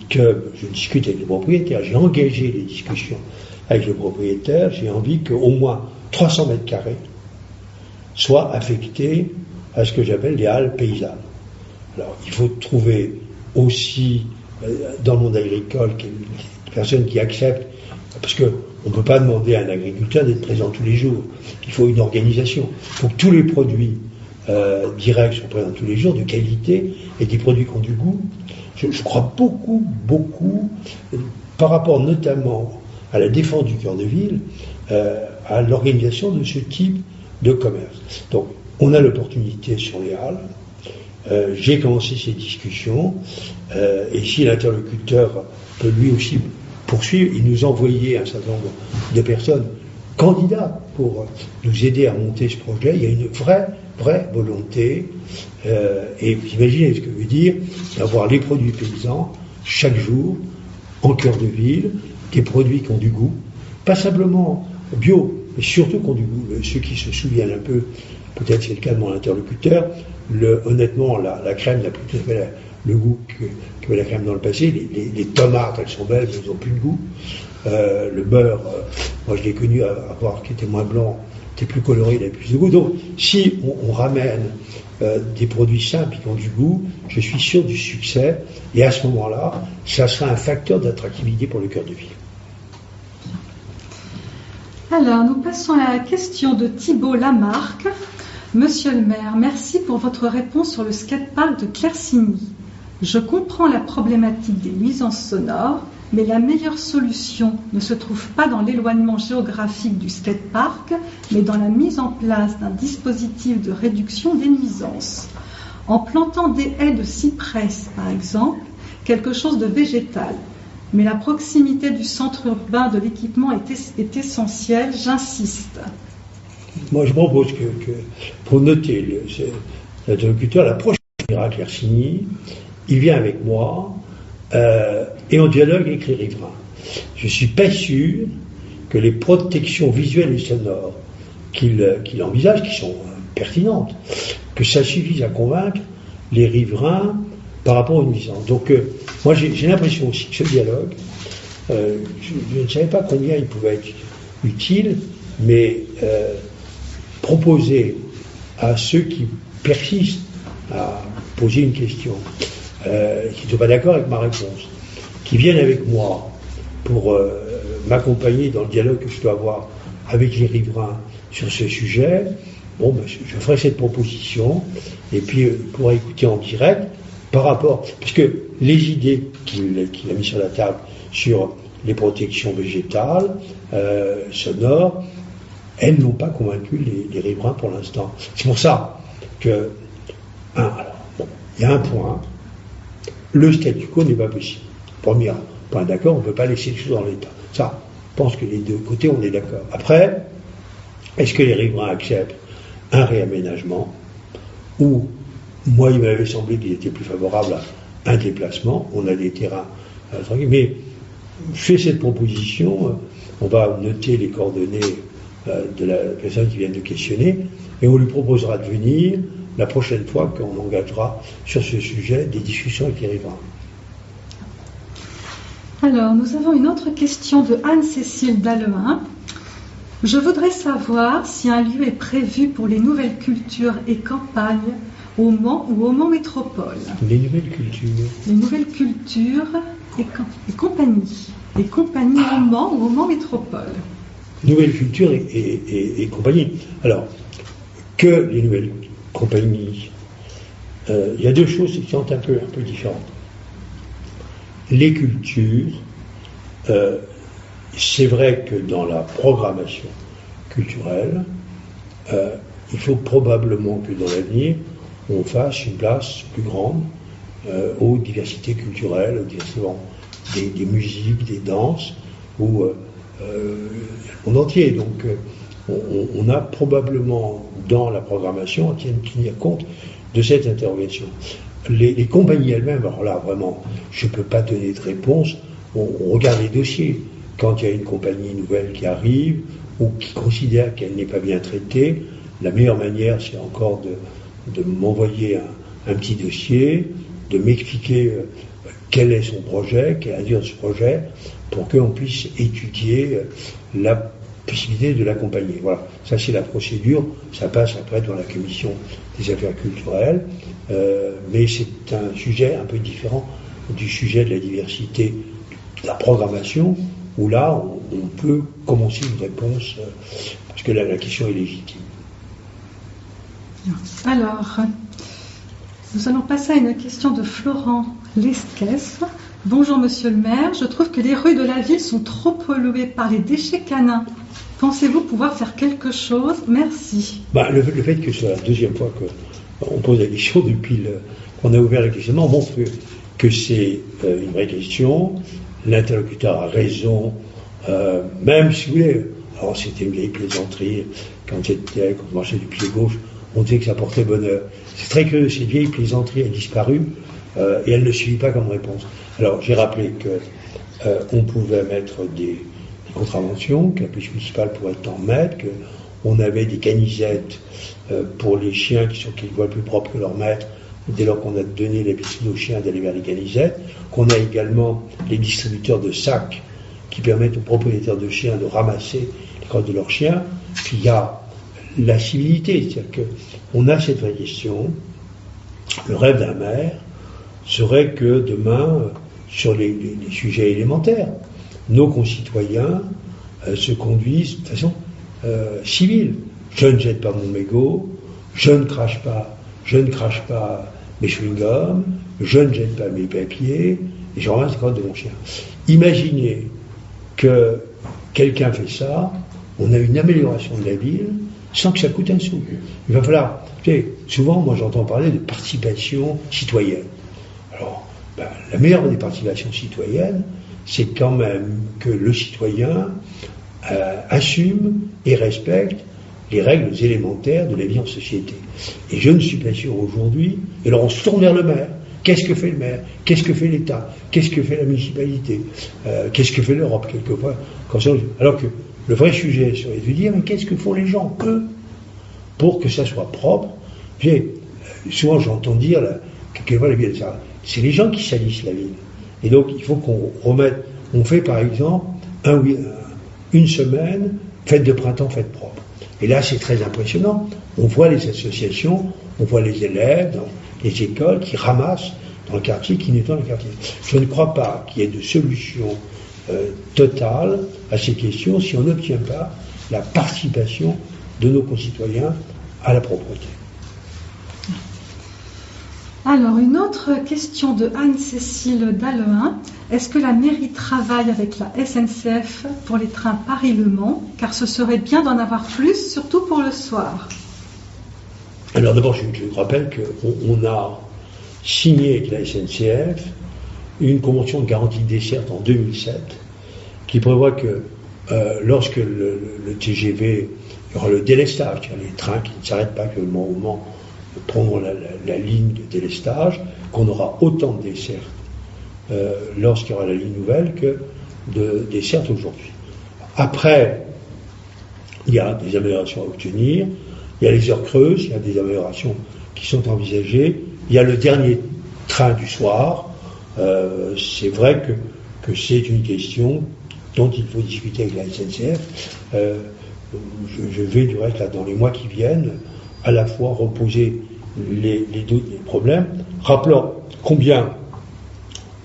que je discute avec le propriétaire. J'ai engagé les discussions avec le propriétaire. J'ai envie qu'au moins 300 mètres carrés soient affectés à ce que j'appelle les halles paysannes. Alors, il faut trouver aussi, dans le monde agricole, des personnes qui acceptent, parce qu'on ne peut pas demander à un agriculteur d'être présent tous les jours. Il faut une organisation. Il faut que tous les produits directs soient présents tous les jours, de qualité, et des produits qui ont du goût. Je crois beaucoup, par rapport notamment à la défense du cœur de ville, à l'organisation de ce type de commerce. Donc, on a l'opportunité sur les halles. J'ai commencé ces discussions et si l'interlocuteur peut lui aussi poursuivre, il nous envoyait un certain nombre de personnes candidats pour nous aider à monter ce projet. Il y a une vraie volonté et vous imaginez ce que veut dire d'avoir les produits paysans chaque jour en cœur de ville, des produits qui ont du goût, pas simplement bio, mais surtout qui ont du goût. Ceux qui se souviennent un peu, peut-être c'est le cas de mon interlocuteur, honnêtement, la crème n'a plus tout à fait le goût que la crème dans le passé. Les tomates, elles sont belles, mais elles n'ont plus de goût. Le beurre, moi je l'ai connu à voir qui était moins blanc, était plus coloré, il avait plus de goût. Donc, si on ramène des produits simples qui ont du goût, je suis sûr du succès. Et à ce moment-là, ça sera un facteur d'attractivité pour le cœur de ville. Alors, nous passons à la question de Thibault Lamarque. Monsieur le maire, merci pour votre réponse sur le skatepark de Claircigny. Je comprends la problématique des nuisances sonores, mais la meilleure solution ne se trouve pas dans l'éloignement géographique du skatepark, mais dans la mise en place d'un dispositif de réduction des nuisances. En plantant des haies de cyprès, par exemple, quelque chose de végétal. Mais la proximité du centre urbain de l'équipement est essentielle, j'insiste. Moi, je propose que pour noter l'interlocuteur, la prochaine fois à Claircigny, il vient avec moi et on dialogue avec les riverains. Je ne suis pas sûr que les protections visuelles et sonores qu'il envisage, qui sont pertinentes, que ça suffise à convaincre les riverains par rapport aux nuisances. Donc, moi, j'ai l'impression aussi que ce dialogue, je ne savais pas combien il pouvait être utile, mais proposer à ceux qui persistent à poser une question, qui ne sont pas d'accord avec ma réponse, qui viennent avec moi pour m'accompagner dans le dialogue que je dois avoir avec les riverains sur ce sujet, bon, ben, je ferai cette proposition, et puis pour écouter en direct, par rapport, parce que les idées qu'il a mis sur la table sur les protections végétales, sonores, elles n'ont pas convaincu les riverains pour l'instant. C'est pour ça que, il y a un point, le statu quo n'est pas possible. Premier point d'accord, on ne peut pas laisser les choses dans l'état. Ça, je pense que les deux côtés, on est d'accord. Après, est-ce que les riverains acceptent un réaménagement ou Moi, il m'avait semblé qu'il était plus favorable à un déplacement. On a des terrains tranquilles. Mais fait cette proposition, on va noter les coordonnées de la personne qui vient de questionner et on lui proposera de venir la prochaine fois qu'on engagera sur ce sujet des discussions avec les riverains. Alors, nous avons une autre question de Anne-Cécile Dallemin. Je voudrais savoir si un lieu est prévu pour les nouvelles cultures et campagnes au Mans ou au Mans Métropole. Les nouvelles cultures. Les nouvelles cultures et compagnies. Les compagnies au Mans ou au Mans Métropole. Nouvelles cultures et compagnies. Alors, que les nouvelles compagnies, il y a deux choses qui sont un peu différentes. Les cultures, c'est vrai que dans la programmation culturelle, il faut probablement que dans l'avenir, on fasse une place plus grande aux diversités culturelles, aux diversités des musiques, des danses, ou le monde entier. Donc, on a probablement dans la programmation à tenir compte de cette interrogation. Les compagnies elles-mêmes, alors là, vraiment, je ne peux pas donner de réponse. On regarde les dossiers. Quand il y a une compagnie nouvelle qui arrive ou qui considère qu'elle n'est pas bien traitée, la meilleure manière, c'est encore de m'envoyer un petit dossier, de m'expliquer quel est son projet, quelle est la durée de ce projet, pour qu'on puisse étudier la possibilité de l'accompagner. Voilà, ça c'est la procédure, ça passe après dans la commission des affaires culturelles, mais c'est un sujet un peu différent du sujet de la diversité de la programmation, où là on peut commencer une réponse, parce que la question est légitime. Alors, nous allons passer à une question de Florent Lesquès. Bonjour Monsieur le maire, je trouve que les rues de la ville sont trop polluées par les déchets canins. Pensez-vous pouvoir faire quelque chose? Merci. Le fait que ce soit la deuxième fois qu'on pose la question depuis qu'on a ouvert le questionnement montre que c'est une vraie question. L'interlocuteur a raison, même si vous voulez. Alors c'était une vieille plaisanterie quand on marchait du pied gauche, on disait que ça portait bonheur. C'est très curieux, cette vieille plaisanterie a disparu et elle ne suivit pas comme réponse. Alors j'ai rappelé qu'on pouvait mettre des contraventions, que la police municipale pourrait en mettre, qu'on avait des canisettes pour les chiens qui voient plus propres que leur maître, dès lors qu'on a donné l'habitude aux chiens d'aller vers les canisettes, qu'on a également les distributeurs de sacs qui permettent aux propriétaires de chiens de ramasser les crottes de leurs chiens. Puis il y a la civilité, c'est-à-dire qu'on a cette vraie question. Le rêve d'un maire serait que demain, sur les sujets élémentaires, nos concitoyens se conduisent de façon civile. Je ne jette pas mon mégot, je ne crache pas mes chewing-gums, je ne jette pas mes papiers, et je ramasse les crottes de mon chien. Imaginez que quelqu'un fait ça, on a une amélioration de la ville sans que ça coûte un sou. Il va falloir, souvent moi j'entends parler de participation citoyenne. Alors, la meilleure des participations citoyennes, c'est quand même que le citoyen assume et respecte les règles élémentaires de la vie en société. Et je ne suis pas sûr aujourd'hui, et alors on se tourne vers le maire. Qu'est-ce que fait le maire? Qu'est-ce que fait l'État? Qu'est-ce que fait la municipalité? Qu'est-ce que fait l'Europe quelquefois? Alors que le vrai sujet serait de dire, mais qu'est-ce que font les gens, eux, pour que ça soit propre? Puis, souvent j'entends dire, quelquefois la ville, c'est les gens qui salissent la ville. Et donc il faut qu'on remette, on fait par exemple une semaine, fête de printemps, fête propre. Et là c'est très impressionnant. On voit les associations, on voit les élèves dans les écoles qui ramassent dans le quartier, qui nettoient le quartier. Je ne crois pas qu'il y ait de solution totale à ces questions si on n'obtient pas la participation de nos concitoyens à la propreté. Alors, une autre question de Anne-Cécile Dallemin. Est-ce que la mairie travaille avec la SNCF pour les trains Paris-Le Mans? Car ce serait bien d'en avoir plus, surtout pour le soir. Alors d'abord, je rappelle qu'on a signé avec la SNCF une convention de garantie de desserte en 2007 qui prévoit que lorsque le TGV, il y aura le délestage, les trains qui ne s'arrêtent pas que au Mans prendront la ligne de délestage, qu'on aura autant de dessertes lorsqu'il y aura la ligne nouvelle que de dessertes aujourd'hui. Après, il y a des améliorations à obtenir, il y a les heures creuses, il y a des améliorations qui sont envisagées, il y a le dernier train du soir. C'est vrai que c'est une question dont il faut discuter avec la SNCF. Je vais du reste, là, dans les mois qui viennent, à la fois reposer les problèmes, rappelant combien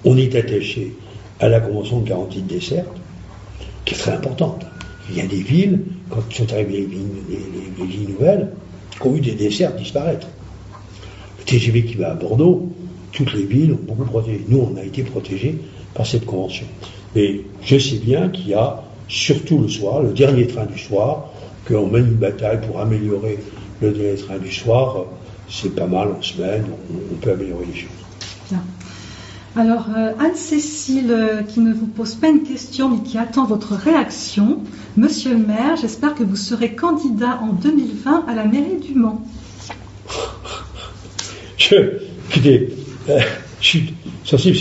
on est attaché à la Convention de garantie de desserte, qui est très importante. Il y a des villes, quand sont arrivées les lignes nouvelles, qui ont eu des dessertes disparaître. Le TGV qui va à Bordeaux, toutes les villes ont beaucoup protégé. Nous, on a été protégés par cette convention. Mais je sais bien qu'il y a, surtout le soir, le dernier train du soir, qu'on mène une bataille pour améliorer le dernier train du soir. C'est pas mal en semaine, on peut améliorer les choses. Bien. Alors, Anne-Cécile, qui ne vous pose pas une question, mais qui attend votre réaction. Monsieur le maire, j'espère que vous serez candidat en 2020 à la mairie du Mans. Écoutez, je suis sensible,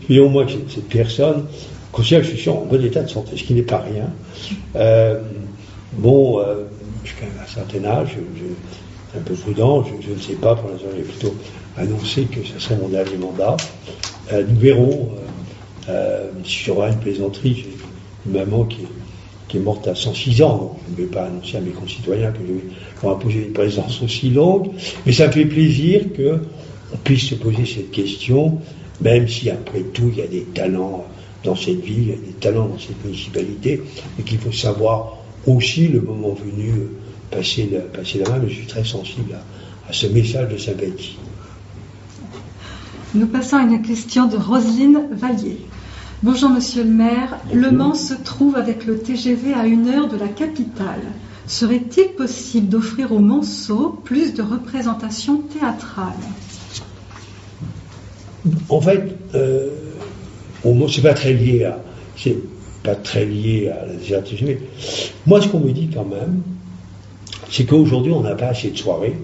parce au moins que cette personne considère que je suis en bon état de santé, ce qui n'est pas rien. Je suis quand même à un certain âge, je suis un peu prudent, je ne sais pas, pour l'instant j'ai plutôt annoncé que ce serait mon dernier mandat. Nous verrons si j'aurai une plaisanterie. J'ai une maman qui est morte à 106 ans, donc je ne vais pas annoncer à mes concitoyens que je vais leur imposer une présence aussi longue, mais ça me fait plaisir qu'on puisse se poser cette question, même si après tout il y a des talents dans cette ville, il y a des talents dans cette municipalité, et qu'il faut savoir aussi, le moment venu, passer la main, mais je suis très sensible à ce message de sympathie. Nous passons à une question de Roselyne Vallier. Bonjour Monsieur le maire, Bonjour. Le Mans se trouve avec le TGV à 1 heure de la capitale. Serait-il possible d'offrir aux Manceaux plus de représentations théâtrales? En fait, au Mans, c'est pas très lié à la désert TGV. Moi, ce qu'on me dit quand même, c'est qu'aujourd'hui, on n'a pas assez de soirées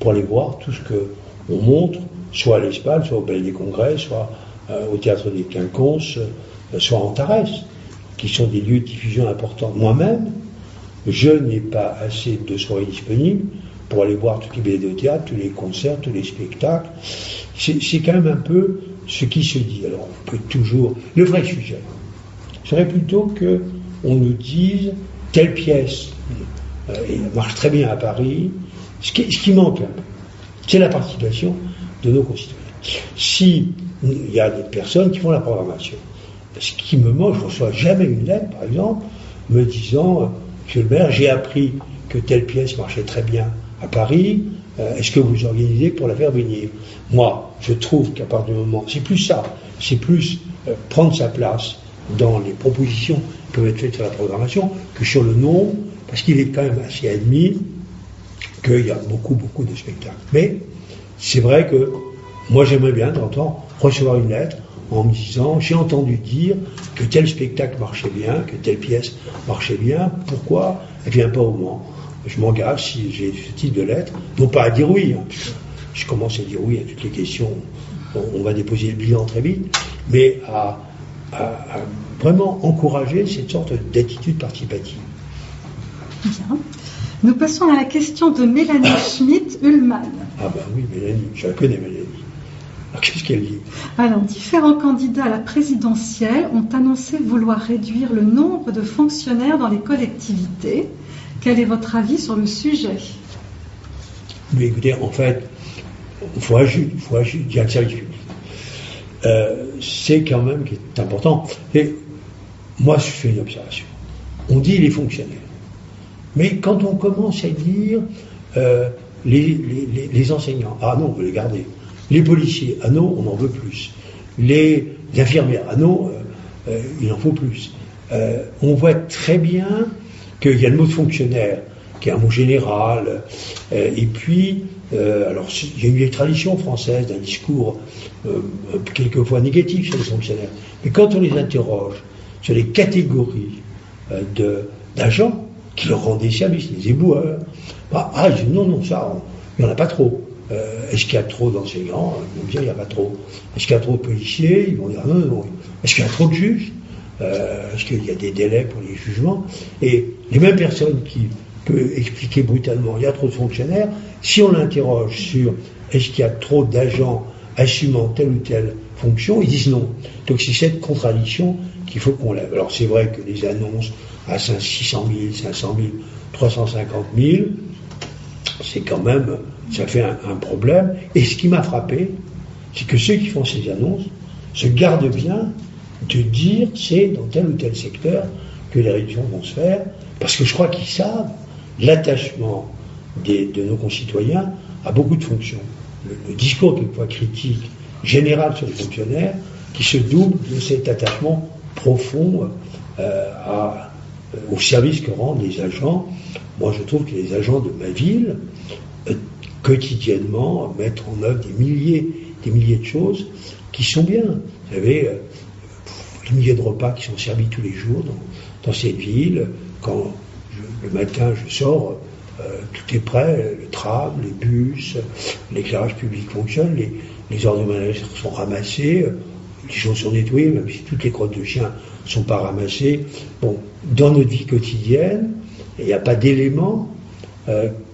pour aller voir tout ce qu'on montre, soit à l'Espal, soit au Palais des Congrès, soit au Théâtre des Quinconces, soit en Tarès, qui sont des lieux de diffusion importants. Moi-même, je n'ai pas assez de soirées disponibles pour aller voir toutes les billets de théâtre, tous les concerts, tous les spectacles. C'est quand même un peu ce qui se dit. Alors, on peut toujours... Le vrai sujet serait plutôt qu'on nous dise telle pièce elle marche très bien à Paris. Ce qui manque un peu, c'est la participation de nos concitoyens. Si il y a des personnes qui font la programmation, ce qui me manque, je ne reçois jamais une lettre, par exemple, me disant Monsieur le maire, j'ai appris que telle pièce marchait très bien à Paris, est-ce que vous organisez pour la faire venir? Moi, je trouve qu'à partir du moment, c'est plus ça, c'est plus prendre sa place dans les propositions qui peuvent être faites sur la programmation que sur le nombre, parce qu'il est quand même assez admis qu'il y a beaucoup de spectacles. Mais c'est vrai que moi j'aimerais bien d'entendre recevoir une lettre en me disant j'ai entendu dire que tel spectacle marchait bien, que telle pièce marchait bien, pourquoi elle ne vient pas au Mans? Je m'engage, si j'ai ce type de lettre, non pas à dire oui, je commence à dire oui à toutes les questions, on va déposer le bilan très vite, mais à vraiment encourager cette sorte d'attitude participative. Bien. Nous passons à la question de Mélanie Schmidt-Ullmann. Ah ben oui, Mélanie, je la connais Mélanie. Alors qu'est-ce qu'elle dit? Alors, différents candidats à la présidentielle ont annoncé vouloir réduire le nombre de fonctionnaires dans les collectivités. Quel est votre avis sur le sujet? Mais écoutez, en fait, il faut agir, il y a le service public. C'est quand même qui est important. Et moi, je fais une observation. On dit les fonctionnaires. Mais quand on commence à dire les enseignants, ah non, on veut les garder. Les policiers, ah non, on en veut plus. Les infirmières, ah non, il en faut plus. On voit très bien qu'il y a le mot de fonctionnaire, qui est un mot général, et puis, alors il y a une vieille tradition française d'un discours quelquefois négatif sur les fonctionnaires, mais quand on les interroge sur les catégories d'agents qui leur rendent des services, les éboueurs, ils disent non, ça, il n'y en a pas trop. Est-ce qu'il y a trop d'enseignants? Ils vont me dire il n'y a pas trop. Est-ce qu'il y a trop de policiers? Ils vont dire non, non. Est-ce qu'il y a trop de juges? Est-ce qu'il y a des délais pour les jugements? Et les mêmes personnes qui peuvent expliquer brutalement il y a trop de fonctionnaires, si on l'interroge sur est-ce qu'il y a trop d'agents assumant telle ou telle fonction, ils disent non. Donc c'est cette contradiction qu'il faut qu'on lève. Alors c'est vrai que les annonces à 600 000, 500 000, 350 000, c'est quand même, ça fait un problème. Et ce qui m'a frappé, c'est que ceux qui font ces annonces se gardent bien de dire c'est dans tel ou tel secteur que les réductions vont se faire, parce que je crois qu'ils savent l'attachement de nos concitoyens à beaucoup de fonctions. Le discours quelquefois critique, général sur les fonctionnaires, qui se double de cet attachement profond au service que rendent les agents. Moi, je trouve que les agents de ma ville, quotidiennement, mettent en œuvre des milliers de choses qui sont bien. Vous savez, les milliers de repas qui sont servis tous les jours dans cette ville. Quand le matin je sors, tout est prêt, le tram, les bus, l'éclairage public fonctionne, les ordures ménagères sont ramassées, les choses sont nettoyées, même si toutes les crottes de chiens ne sont pas ramassées. Bon, dans notre vie quotidienne, il n'y a pas d'éléments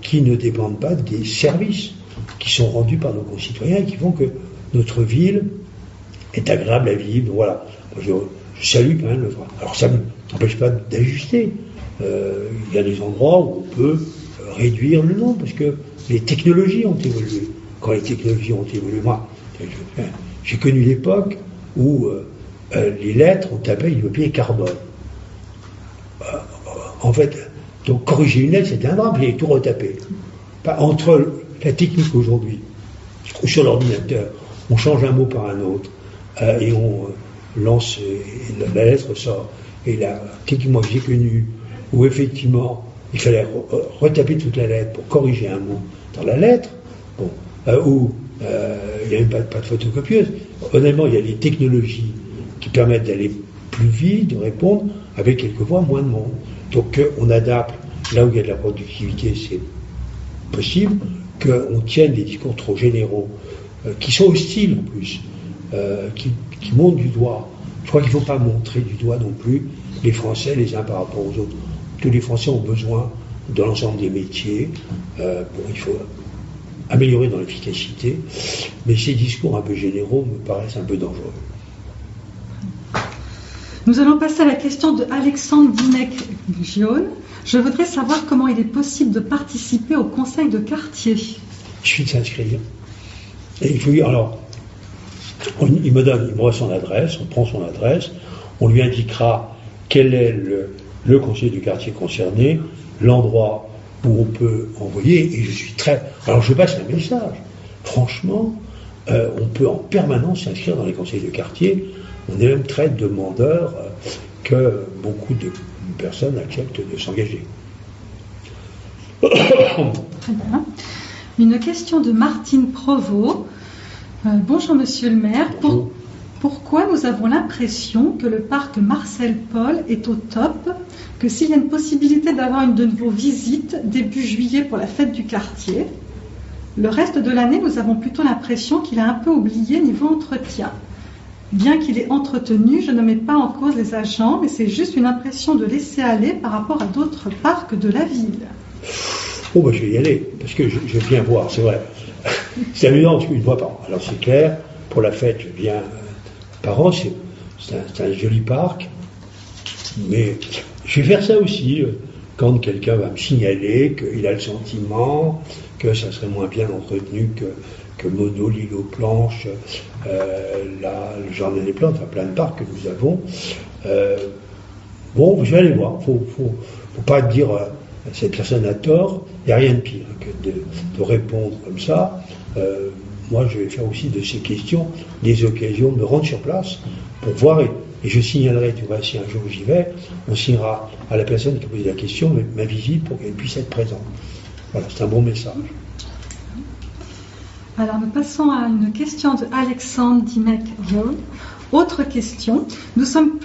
qui ne dépendent pas des services qui sont rendus par nos concitoyens et qui font que notre ville est agréable à vivre. Voilà. Je salue quand même le droit. Alors ça ne m'empêche pas d'ajuster. Il y a des endroits où on peut réduire le nombre, parce que les technologies ont évolué. Quand les technologies ont évolué, moi, j'ai connu l'époque où les lettres, on tapait du papier carbone. En fait, donc corriger une lettre, c'était un drame, il est tout retapé. Entre la technique aujourd'hui, où sur l'ordinateur, on change un mot par un autre, et on lance, la lettre sort. Et la technique, moi, j'ai connu, où effectivement, il fallait retaper toute la lettre pour corriger un mot dans la lettre, bon, où il n'y avait pas de photocopieuse. Honnêtement, il y a les technologies qui permettent d'aller plus vite, de répondre, avec quelquefois moins de monde. Donc on adapte, là où il y a de la productivité, c'est possible, qu'on tienne des discours trop généraux, qui sont hostiles en plus, qui montrent du doigt. Je crois qu'il ne faut pas montrer du doigt non plus les Français les uns par rapport aux autres. Tous les Français ont besoin de l'ensemble des métiers. Il faut améliorer dans l'efficacité, mais ces discours un peu généraux me paraissent un peu dangereux. Nous allons passer à la question de Alexandre Dimec-Gione. Je voudrais savoir comment il est possible de participer au conseil de quartier. Il suffit de s'inscrire. Et il faut dire, alors, il me donne son adresse, on prend son adresse, on lui indiquera quel est le conseiller du quartier concerné, l'endroit où on peut envoyer, et je suis très... Alors je passe un message. Franchement, on peut en permanence s'inscrire dans les conseils de quartier. On est même très demandeur que beaucoup de personnes acceptent de s'engager. Très bien. Une question de Martine Provost. Bonjour Monsieur le maire. Pourquoi nous avons l'impression que le parc Marcel Paul est au top, que s'il y a une possibilité d'avoir une de vos visites début juillet pour la fête du quartier, le reste de l'année, nous avons plutôt l'impression qu'il a un peu oublié niveau entretien. Bien qu'il est entretenu, je ne mets pas en cause les agents, mais c'est juste une impression de laisser aller par rapport à d'autres parcs de la ville. Oh, je vais y aller, parce que je viens voir, c'est vrai. C'est amusant, parce qu'une fois par an. Alors c'est clair, pour la fête, je viens par an, c'est un joli parc, mais je vais faire ça aussi quand quelqu'un va me signaler qu'il a le sentiment que ça serait moins bien entretenu que Mono, l'île aux planches, le jardin des plantes, plein de parcs que nous avons. Je vais aller voir. Faut pas dire cette personne a tort. Il n'y a rien de pire que de répondre comme ça. Moi, je vais faire aussi de ces questions des occasions de me rendre sur place pour voir, et je signalerai, tu vois, si un jour j'y vais, on signera à la personne qui a posé la question ma visite pour qu'elle puisse être présente. Voilà, c'est un bon message. Alors nous passons à une question de Alexandre Dimec-Gione. Autre question, nous sommes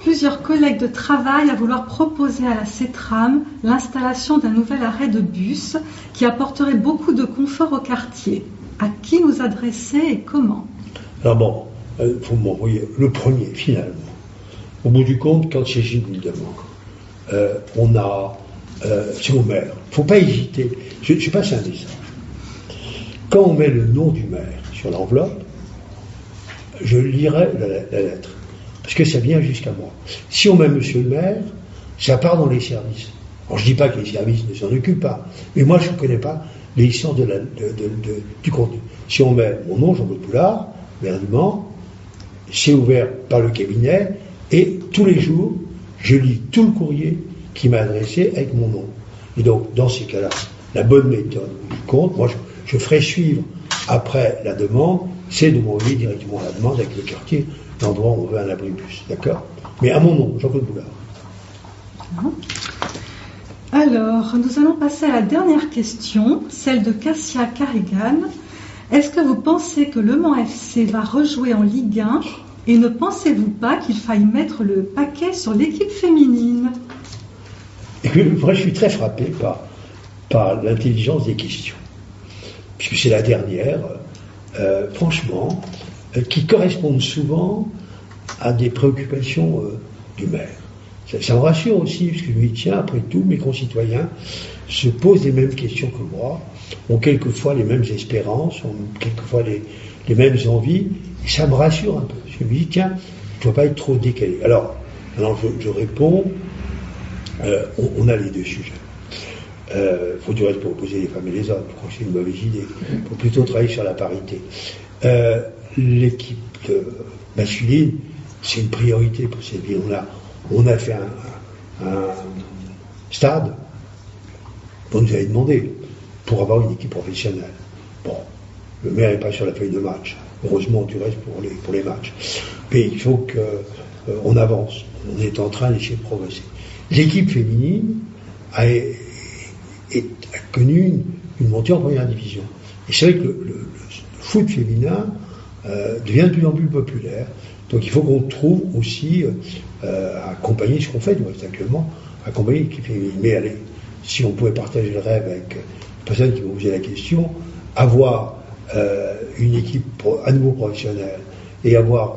plusieurs collègues de travail à vouloir proposer à la CETRAM l'installation d'un nouvel arrêt de bus qui apporterait beaucoup de confort au quartier. à qui nous adresser et comment? Alors bon, vous m'envoyez le premier, finalement. Au bout du compte, quand il s'agit d'une demande, c'est au maire. Il ne faut pas hésiter. Je passe un message. Quand on met le nom du maire sur l'enveloppe, je lirai la lettre. Parce que ça vient jusqu'à moi. Si on met monsieur le maire, ça part dans les services. Alors je ne dis pas que les services ne s'en occupent pas, mais moi je ne connais pas l'existence du contenu. Si on met mon nom, Jean-Claude Poulard, maire du Mans, c'est ouvert par le cabinet, et tous les jours, je lis tout le courrier qui m'a adressé avec mon nom. Et donc, dans ces cas-là, la bonne méthode du compte, moi je ferai suivre après la demande, c'est de m'envoyer directement la demande avec le quartier, l'endroit où on veut un abribus, d'accord? Mais à mon nom, Jean-Claude Poulard. Alors, nous allons passer à la dernière question, celle de Cassia Carrigan. Est-ce que vous pensez que Le Mans FC va rejouer en Ligue 1 et ne pensez-vous pas qu'il faille mettre le paquet sur l'équipe féminine? Moi, je suis très frappé par l'intelligence des questions, puisque c'est la dernière, franchement, qui correspondent souvent à des préoccupations du maire. Ça me rassure aussi, parce que je me dis, tiens, après tout, mes concitoyens se posent les mêmes questions que moi, ont quelquefois les mêmes espérances, ont quelquefois les mêmes envies, et ça me rassure un peu. Parce que je me dis, tiens, je ne dois pas être trop décalé. Alors je réponds, on a les deux sujets. Faut du reste pour opposer les femmes et les hommes, je crois que c'est une mauvaise idée. Il faut plutôt travailler sur la parité. L'équipe masculine, c'est une priorité pour cette ville. On a fait un stade, on nous avait demandé, pour avoir une équipe professionnelle. Bon, le maire n'est pas sur la feuille de match, heureusement du reste pour les matchs. Mais il faut qu'on avance, on est en train d'essayer de progresser. L'équipe féminine a connu une montée en première division. Et c'est vrai que le foot féminin devient de plus en plus populaire. Donc il faut qu'on trouve aussi à accompagner ce qu'on fait, du reste actuellement, accompagner l'équipe féminine. Mais allez, si on pouvait partager le rêve avec les personnes qui vont poser la question, avoir une équipe à nouveau professionnelle et avoir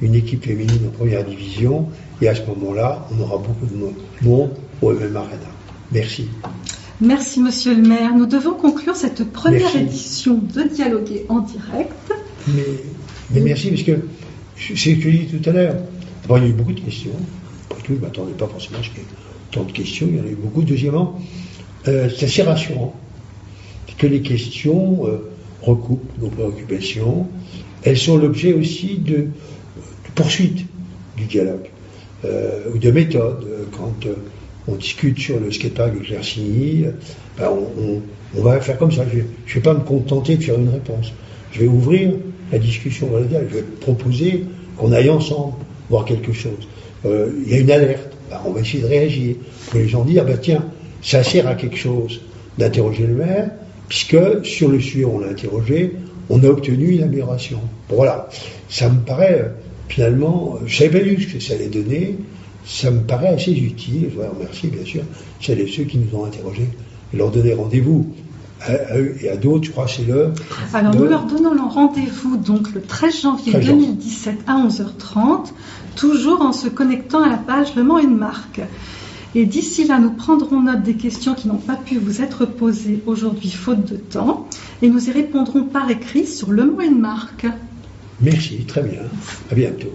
une équipe féminine en première division, et à ce moment-là, on aura beaucoup de monde au MM Arena. Merci. Merci Monsieur le maire. Nous devons conclure cette première édition de Dialoguer en direct. Mais merci, parce que c'est ce que je dis tout à l'heure. D'abord, il y a eu beaucoup de questions. Après tout, je ne m'attendais pas forcément à ce qu'il y ait tant de questions. Il y en a eu beaucoup. Deuxièmement, c'est assez rassurant que les questions recoupent nos préoccupations. Elles sont l'objet aussi de poursuite du dialogue ou de méthode. Quand on discute sur le skatepark de Claircigny, on va faire comme ça. Je ne vais pas me contenter de faire une réponse. Je vais ouvrir la discussion dans le dialogue. Je vais proposer qu'on aille ensemble voir quelque chose. Il y a une alerte. On va essayer de réagir. Pour les gens dire, tiens, ça sert à quelque chose d'interroger le maire, puisque sur le sujet où on l'a interrogé, on a obtenu une amélioration. Bon, voilà. Ça me paraît, finalement, je savais pas du tout ce que ça allait donner. Ça me paraît assez utile. Je voudrais remercier, bien sûr, celles et ceux qui nous ont interrogés et leur donner rendez-vous. À eux et à d'autres, je crois que c'est l'heure. Alors, nous leur donnons le rendez-vous donc le 13 janvier 2017 à 11h30, toujours en se connectant à la page Le Mans une marque. Et d'ici là, nous prendrons note des questions qui n'ont pas pu vous être posées aujourd'hui, faute de temps, et nous y répondrons par écrit sur Le Mans une marque. Merci, très bien. À bientôt.